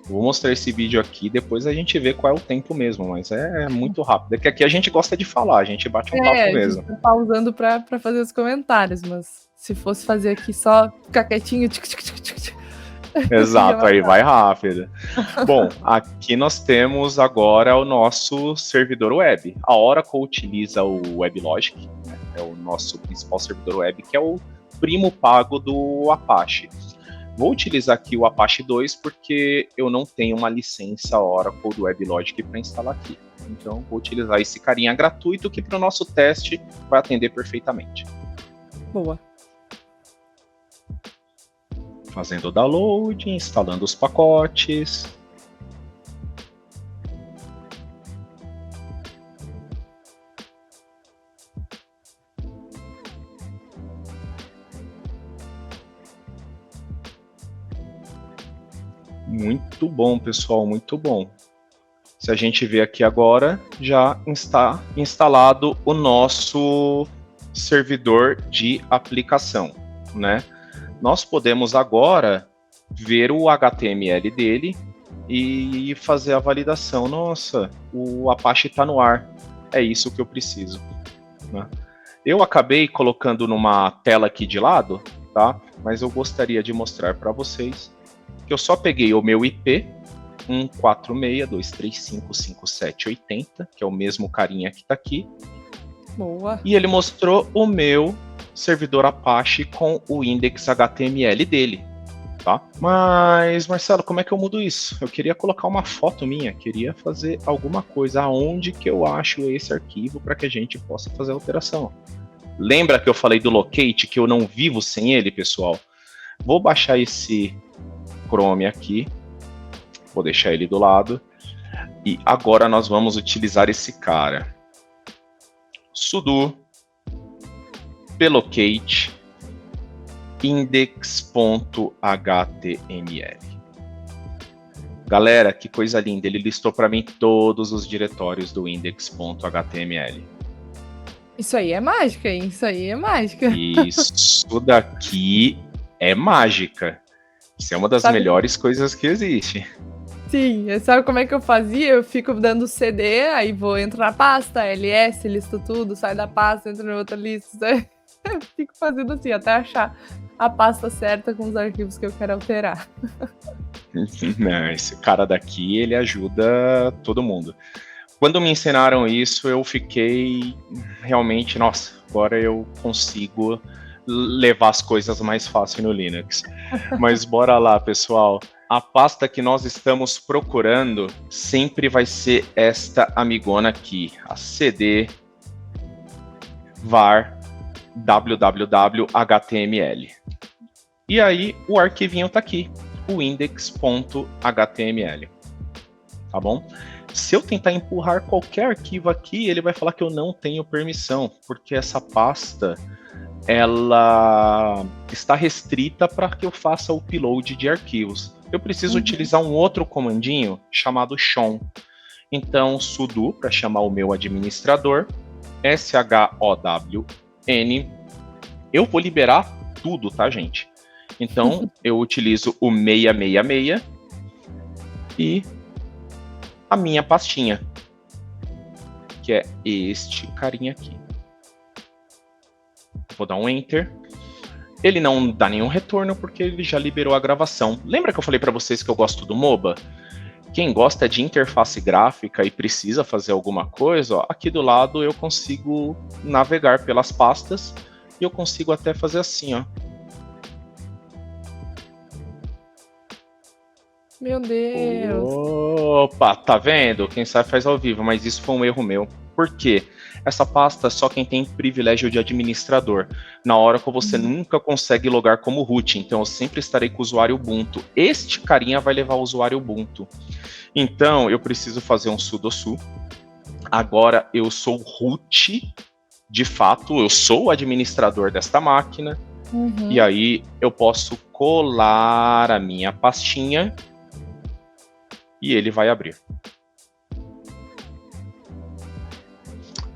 Vou mostrar esse vídeo aqui, depois a gente vê qual é o tempo mesmo, mas é muito rápido. É que aqui a gente gosta de falar, a gente bate um papo mesmo. Tá pausando pra fazer os comentários, mas se fosse fazer aqui só ficar quietinho... Exato, aí vai rápido. Bom, aqui nós temos agora o nosso servidor web. A Oracle utiliza o WebLogic, né? É o nosso principal servidor web, que é o primo pago do Apache. Vou utilizar aqui o Apache 2 porque eu não tenho uma licença Oracle do WebLogic para instalar aqui. Então, vou utilizar esse carinha gratuito que para o nosso teste vai atender perfeitamente. Boa. Fazendo o download, instalando os pacotes. Muito bom, pessoal, muito bom. Se a gente ver aqui agora, já está instalado o nosso servidor de aplicação, né? Nós podemos agora ver o HTML dele e fazer a validação. Nossa, o Apache está no ar. É isso que eu preciso, né? Eu acabei colocando numa tela aqui de lado, tá? Mas eu gostaria de mostrar para vocês que eu só peguei o meu IP 146.235.57.80, que é o mesmo carinha que está aqui. Boa. E ele mostrou o meu servidor Apache com o index HTML dele, tá? Mas, Marcelo, como é que eu mudo isso? Eu queria colocar uma foto minha, queria fazer alguma coisa. Aonde que eu acho esse arquivo para que a gente possa fazer a alteração? Lembra que eu falei do locate, que eu não vivo sem ele, pessoal? Vou baixar esse Chrome aqui, vou deixar ele do lado, e agora nós vamos utilizar esse cara. Sudo plocate index.html. Galera, que coisa linda, ele listou para mim todos os diretórios do index.html. Isso aí é mágica, hein? Isso aí é mágica. Isso daqui é mágica. Isso é uma das melhores coisas que existe. Sim, sabe como é que eu fazia? Eu fico dando CD, aí vou entrar na pasta, ls, listo tudo, sai da pasta, entra na outra lista. Eu fico fazendo assim, até achar a pasta certa com os arquivos que eu quero alterar. Não, esse cara daqui, ele ajuda todo mundo. Quando me ensinaram isso, eu fiquei realmente, nossa, agora eu consigo levar as coisas mais fácil no Linux. Mas bora lá, pessoal. A pasta que nós estamos procurando sempre vai ser esta amigona aqui, a cd var www.html. E aí o arquivinho tá aqui, o index.html. Tá bom? Se eu tentar empurrar qualquer arquivo aqui, ele vai falar que eu não tenho permissão, porque essa pasta ela está restrita para que eu faça o upload de arquivos. Eu preciso utilizar um outro comandinho chamado chown. Então, sudo para chamar o meu administrador, shown. Eu vou liberar tudo, tá, gente? Então, eu utilizo o 666 e a minha pastinha, que é este carinha aqui. Vou dar um Enter. Ele não dá nenhum retorno porque ele já liberou a gravação. Lembra que eu falei para vocês que eu gosto do MOBA? Quem gosta de interface gráfica e precisa fazer alguma coisa, ó, aqui do lado eu consigo navegar pelas pastas e eu consigo até fazer assim, ó. Meu Deus. Opa, tá vendo? Quem sabe faz ao vivo, mas isso foi um erro meu. Por quê? Essa pasta só quem tem privilégio de administrador. Na Oracle você nunca consegue logar como root, então eu sempre estarei com o usuário Ubuntu. Este carinha vai levar o usuário Ubuntu. Então eu preciso fazer um sudo-su. Agora eu sou root, de fato, eu sou o administrador desta máquina. E aí eu posso colar a minha pastinha e ele vai abrir.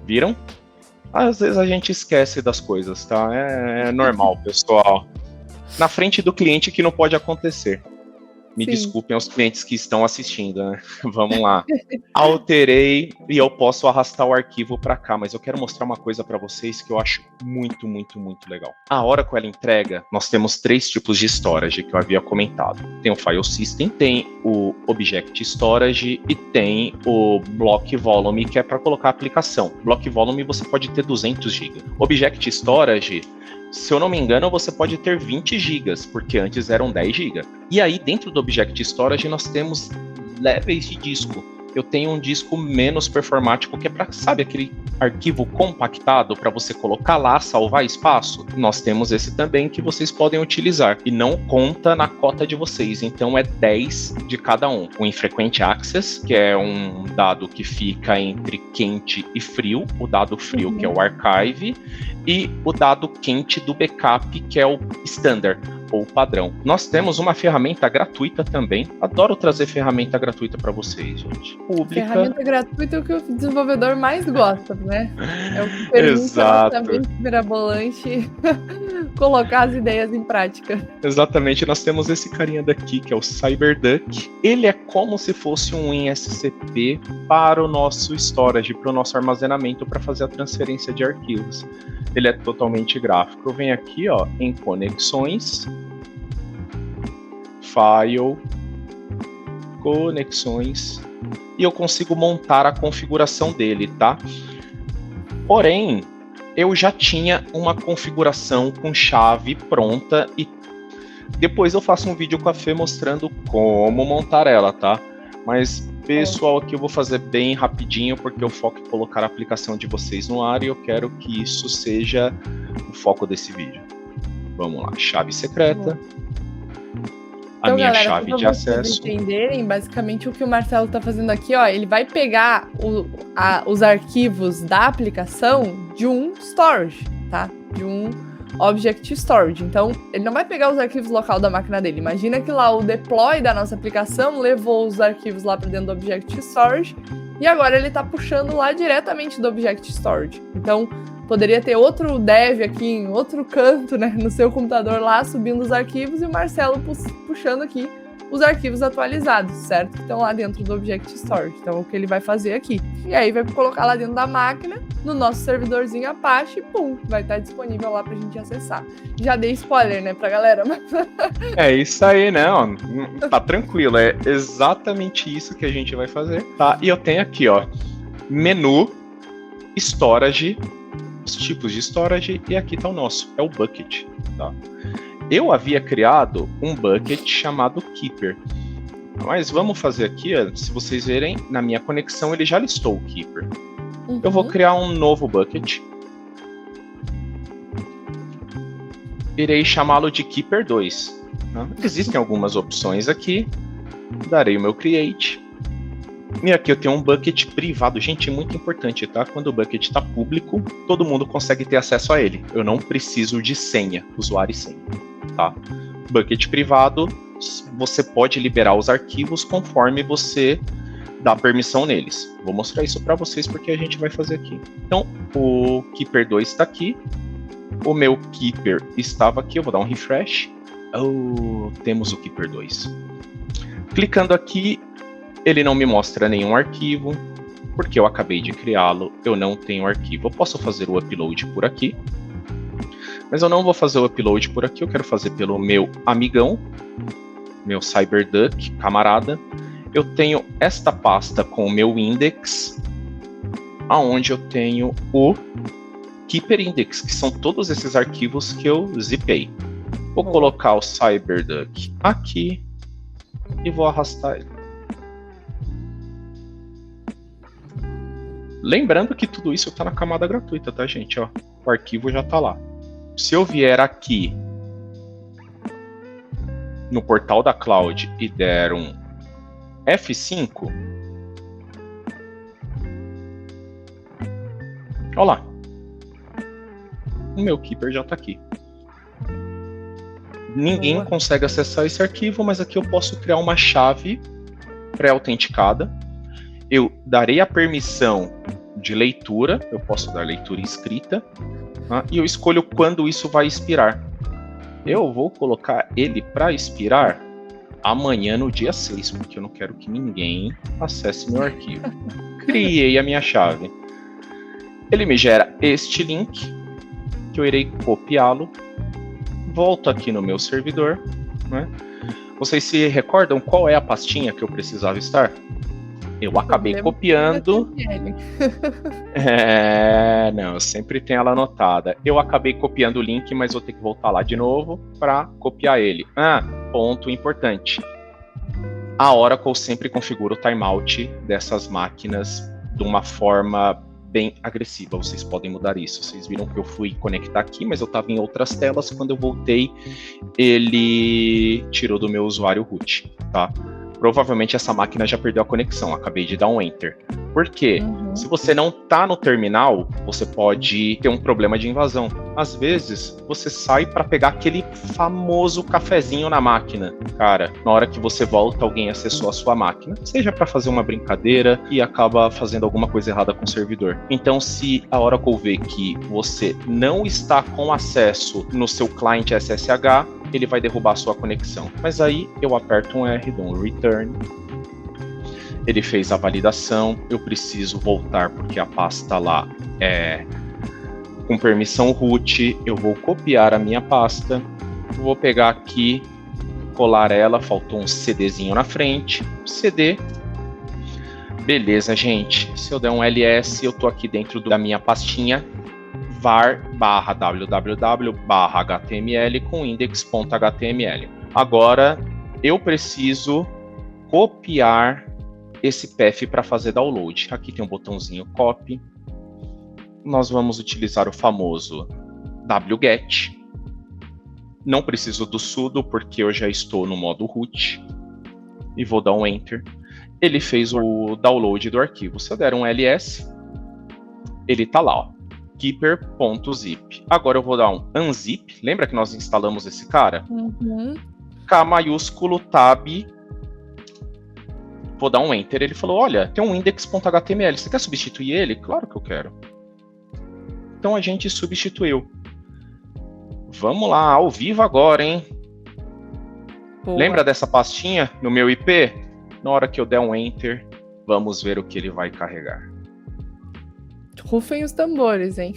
Viram? Às vezes a gente esquece das coisas, tá? É normal, pessoal. Na frente do cliente que não pode acontecer. Me desculpem aos clientes que estão assistindo, né? Vamos lá. Alterei e eu posso arrastar o arquivo para cá, mas eu quero mostrar uma coisa para vocês que eu acho muito, muito, muito legal. A Oracle ela entrega, nós temos 3 tipos de storage que eu havia comentado. Tem o File System, tem o Object Storage e tem o Block Volume, que é para colocar a aplicação. Block Volume você pode ter 200 GB. Object Storage, se eu não me engano, você pode ter 20 GB, porque antes eram 10 GB. E aí, dentro do Object Storage, nós temos levels de disco. Eu tenho um disco menos performático, que é para, sabe, aquele arquivo compactado para você colocar lá, salvar espaço? Nós temos esse também que vocês podem utilizar. E não conta na cota de vocês, então é 10 de cada um. O Infrequent Access, que é um dado que fica entre quente e frio. O dado frio, que é o Archive. E o dado quente do backup, que é o Standard. ou padrão. Nós temos uma ferramenta gratuita também. Adoro trazer ferramenta gratuita para vocês, gente. Pública. Ferramenta gratuita é o que o desenvolvedor mais gosta, né? É o que permite a nossa mente mirabolante colocar as ideias em prática. Exatamente, nós temos esse carinha daqui, que é o CyberDuck. Ele é como se fosse um ISCP para o nosso storage, para o nosso armazenamento, para fazer a transferência de arquivos. Ele é totalmente gráfico. Eu venho aqui, ó, em conexões, file, conexões, e eu consigo montar a configuração dele, tá? Porém, eu já tinha uma configuração com chave pronta e depois eu faço um vídeo com a Fê mostrando como montar ela, tá? Mas, pessoal, aqui eu vou fazer bem rapidinho, porque eu foco em colocar a aplicação de vocês no ar e eu quero que isso seja o foco desse vídeo. Vamos lá, chave secreta. A minha galera, chave de acesso. Para vocês entenderem, basicamente o que o Marcelo está fazendo aqui, ó, ele vai pegar os arquivos da aplicação de um storage, tá? De um Object Storage. Então, ele não vai pegar os arquivos local da máquina dele. Imagina que lá o deploy da nossa aplicação levou os arquivos lá para dentro do Object Storage e agora ele está puxando lá diretamente do Object Storage. Então, poderia ter outro dev aqui em outro canto, né, no seu computador lá, subindo os arquivos e o Marcelo puxando aqui os arquivos atualizados, certo? Que estão lá dentro do Object Storage. Então, o que ele vai fazer aqui? E aí, vai colocar lá dentro da máquina, no nosso servidorzinho Apache, e pum, vai estar disponível lá pra gente acessar. Já dei spoiler, né, pra galera? É isso aí, né? Ó, tá tranquilo, é exatamente isso que a gente vai fazer, tá? E eu tenho aqui, ó, menu, storage, os tipos de storage, e aqui tá o nosso, é o bucket, tá? Eu havia criado um bucket chamado Keeper, mas vamos fazer aqui, ó, se vocês verem, na minha conexão ele já listou o Keeper. Uhum. Eu vou criar um novo bucket. Irei chamá-lo de Keeper 2. Tá? Existem algumas opções aqui. Darei o meu create. E aqui eu tenho um bucket privado. Gente, é muito importante, tá? Quando o bucket está público, todo mundo consegue ter acesso a ele. Eu não preciso de senha, usuário e senha. Tá? Bucket privado, você pode liberar os arquivos conforme você dá permissão neles. Vou mostrar isso para vocês porque a gente vai fazer aqui. Então, o Keeper 2 está aqui. O meu Keeper estava aqui. Eu vou dar um refresh. Oh, temos o Keeper 2. Clicando aqui, ele não me mostra nenhum arquivo, porque eu acabei de criá-lo. Eu não tenho arquivo. Eu posso fazer o upload por aqui. Mas eu não vou fazer o upload por aqui, eu quero fazer pelo meu amigão, meu CyberDuck, camarada. Eu tenho esta pasta com o meu index, aonde eu tenho o Keeper Index, que são todos esses arquivos que eu zipei. Vou colocar o CyberDuck aqui e vou arrastar ele. Lembrando que tudo isso está na camada gratuita, tá, gente? Ó, o arquivo já está lá. Se eu vier aqui no portal da Cloud e der um F5, olha lá, o meu Keeper já está aqui. Ninguém consegue acessar esse arquivo, mas aqui eu posso criar uma chave pré-autenticada. Eu darei a permissão de leitura, eu posso dar leitura escrita, tá? E eu escolho quando isso vai expirar. Eu vou colocar ele para expirar amanhã no dia 6, porque eu não quero que ninguém acesse meu arquivo. Criei a minha chave. Ele me gera este link, que eu irei copiá-lo. Volto aqui no meu servidor, né? Vocês se recordam qual é a pastinha que eu precisava estar? Eu acabei copiando. Não, eu sempre tenho ela anotada. Eu acabei copiando o link, mas vou ter que voltar lá de novo para copiar ele. Ponto importante. A Oracle sempre configura o timeout dessas máquinas de uma forma bem agressiva. Vocês podem mudar isso. Vocês viram que eu fui conectar aqui, mas eu estava em outras telas. Quando eu voltei, ele tirou do meu usuário root, tá? provavelmente essa máquina já perdeu a conexão. Acabei de dar um Enter. Por quê? Se você não tá no terminal, você pode ter um problema de invasão. Às vezes, você sai para pegar aquele famoso cafezinho na máquina. Cara, na hora que você volta, alguém acessou a sua máquina, seja para fazer uma brincadeira e acaba fazendo alguma coisa errada com o servidor. Então, se a Oracle vê que você não está com acesso no seu cliente SSH, ele vai derrubar a sua conexão. Mas aí eu aperto um R, dou um return. Ele fez a validação, eu preciso voltar porque a pasta lá é com permissão root. Eu vou copiar a minha pasta, vou pegar aqui, colar ela, faltou um CDzinho na frente, CD. Beleza, gente, se eu der um ls, eu tô aqui dentro da minha pastinha var/www/html com index.html. Agora eu preciso copiar esse path para fazer download. Aqui tem um botãozinho copy. Nós vamos utilizar o famoso wget. Não preciso do sudo porque eu já estou no modo root. E vou dar um enter. Ele fez o download do arquivo. Se eu der um ls, ele tá lá, ó. Keeper.zip. Agora eu vou dar um unzip. Lembra que nós instalamos esse cara? K maiúsculo tab. Vou dar um enter. Ele falou, olha, tem um index.html. Você quer substituir ele? Claro que eu quero. Então a gente substituiu. Vamos lá, ao vivo agora, hein? Boa. Lembra dessa pastinha no meu IP? Na hora que eu der um enter, vamos ver o que ele vai carregar. Rufem os tambores, hein?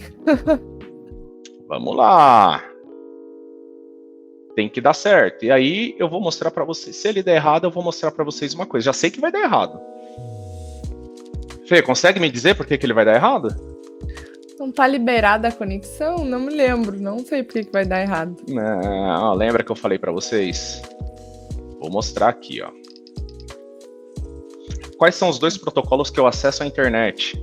Vamos lá. Tem que dar certo. E aí eu vou mostrar para vocês. Se ele der errado, eu vou mostrar para vocês uma coisa. Já sei que vai dar errado. Fê, consegue me dizer por que ele vai dar errado? Não tá liberada a conexão? Não me lembro. Não sei por que vai dar errado. Não, lembra que eu falei para vocês? Vou mostrar aqui, ó. Quais são os dois protocolos que eu acesso à internet?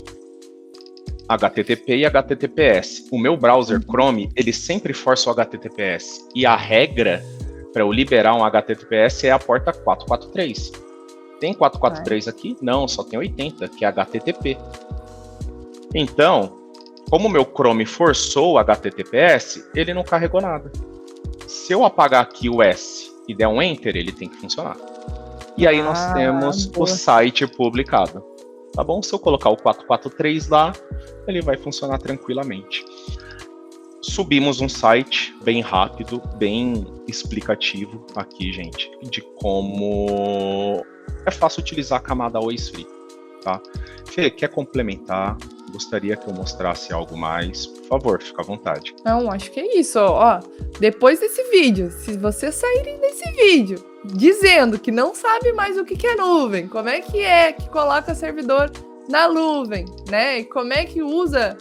HTTP e HTTPS. O meu browser Chrome, ele sempre força o HTTPS. E a regra para eu liberar um HTTPS é a porta 443. Tem 443 aqui? Não, só tem 80, que é HTTP. Então, como o meu Chrome forçou o HTTPS, ele não carregou nada. Se eu apagar aqui o S e der um Enter, ele tem que funcionar. E aí nós temos o site publicado. Tá bom? Se eu colocar o 443 lá, ele vai funcionar tranquilamente. Subimos um site bem rápido, bem explicativo aqui, gente, de como é fácil utilizar a camada always free, tá? Fê, quer complementar? Gostaria que eu mostrasse algo mais? Por favor, fica à vontade. Não, acho que é isso, ó. Depois desse vídeo, se vocês saírem desse vídeo dizendo que não sabe mais o que é nuvem, como é que coloca servidor na nuvem, né? E como é que usa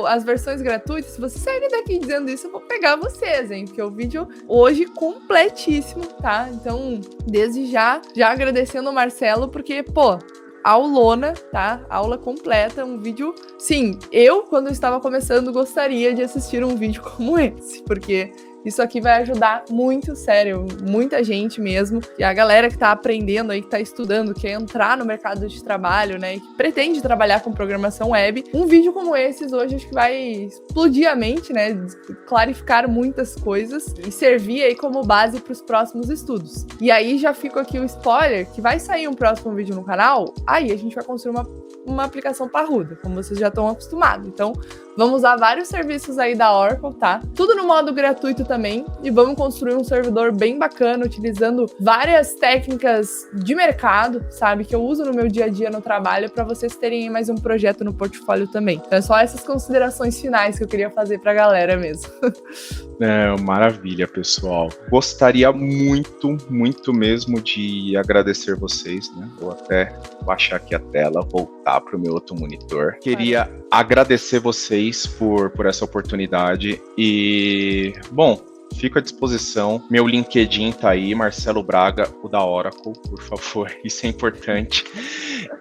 as versões gratuitas, se vocês saírem daqui dizendo isso, eu vou pegar vocês, hein? Porque o vídeo hoje completíssimo, tá? Então, desde já agradecendo o Marcelo, porque, pô, aulona, tá? Aula completa, um vídeo... Sim, eu, quando eu estava começando, gostaria de assistir um vídeo como esse, porque isso aqui vai ajudar muito, sério, muita gente mesmo. E a galera que tá aprendendo aí, que tá estudando, quer entrar no mercado de trabalho, né, e que pretende trabalhar com programação web, um vídeo como esses hoje acho que vai explodir a mente, né, clarificar muitas coisas e servir aí como base para os próximos estudos. E aí já fico aqui o spoiler, que vai sair um próximo vídeo no canal, aí a gente vai construir uma aplicação parruda, como vocês já estão acostumados. Então, vamos usar vários serviços aí da Oracle, tá? Tudo no modo gratuito também, e vamos construir um servidor bem bacana, utilizando várias técnicas de mercado, sabe? Que eu uso no meu dia a dia no trabalho, para vocês terem mais um projeto no portfólio também. Então, é só essas considerações finais que eu queria fazer pra galera mesmo. Maravilha, pessoal. Gostaria muito, muito mesmo de agradecer vocês, né? Vou até baixar aqui a tela, voltar para o meu outro monitor. Queria agradecer vocês por essa oportunidade e, bom, fico à disposição. Meu LinkedIn tá aí, Marcelo Braga, o da Oracle, por favor, isso é importante.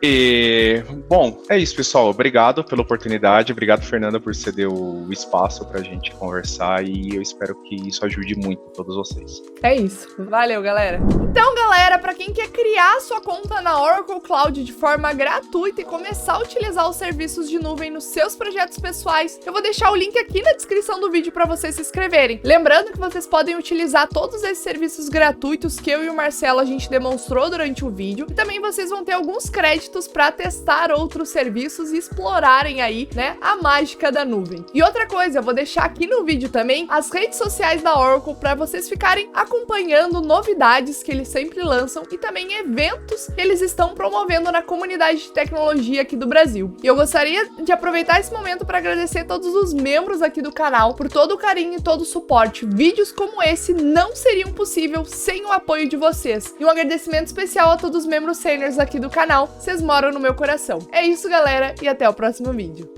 E, bom, é isso, pessoal. Obrigado pela oportunidade, obrigado, Fernanda, por ceder o espaço pra gente conversar e eu espero que isso ajude muito todos vocês. É isso. Valeu, galera. Então, galera, para quem quer criar sua conta na Oracle Cloud de forma gratuita e começar a utilizar os serviços de nuvem nos seus projetos pessoais, eu vou deixar o link aqui na descrição do vídeo para vocês se inscreverem. Lembrando que vocês podem utilizar todos esses serviços gratuitos que eu e o Marcelo a gente demonstrou durante o vídeo e também vocês vão ter alguns créditos para testar outros serviços e explorarem aí, né, a mágica da nuvem. E outra coisa, eu vou deixar aqui no vídeo também as redes sociais da Oracle para vocês ficarem acompanhando novidades que eles sempre lançam e também eventos que eles estão promovendo na comunidade de tecnologia aqui do Brasil. E eu gostaria de aproveitar esse momento para agradecer todos os membros aqui do canal por todo o carinho e todo o suporte. Vídeos como esse não seriam possíveis sem o apoio de vocês. E um agradecimento especial a todos os membros seniors aqui do canal. Vocês moram no meu coração. É isso, galera, e até o próximo vídeo.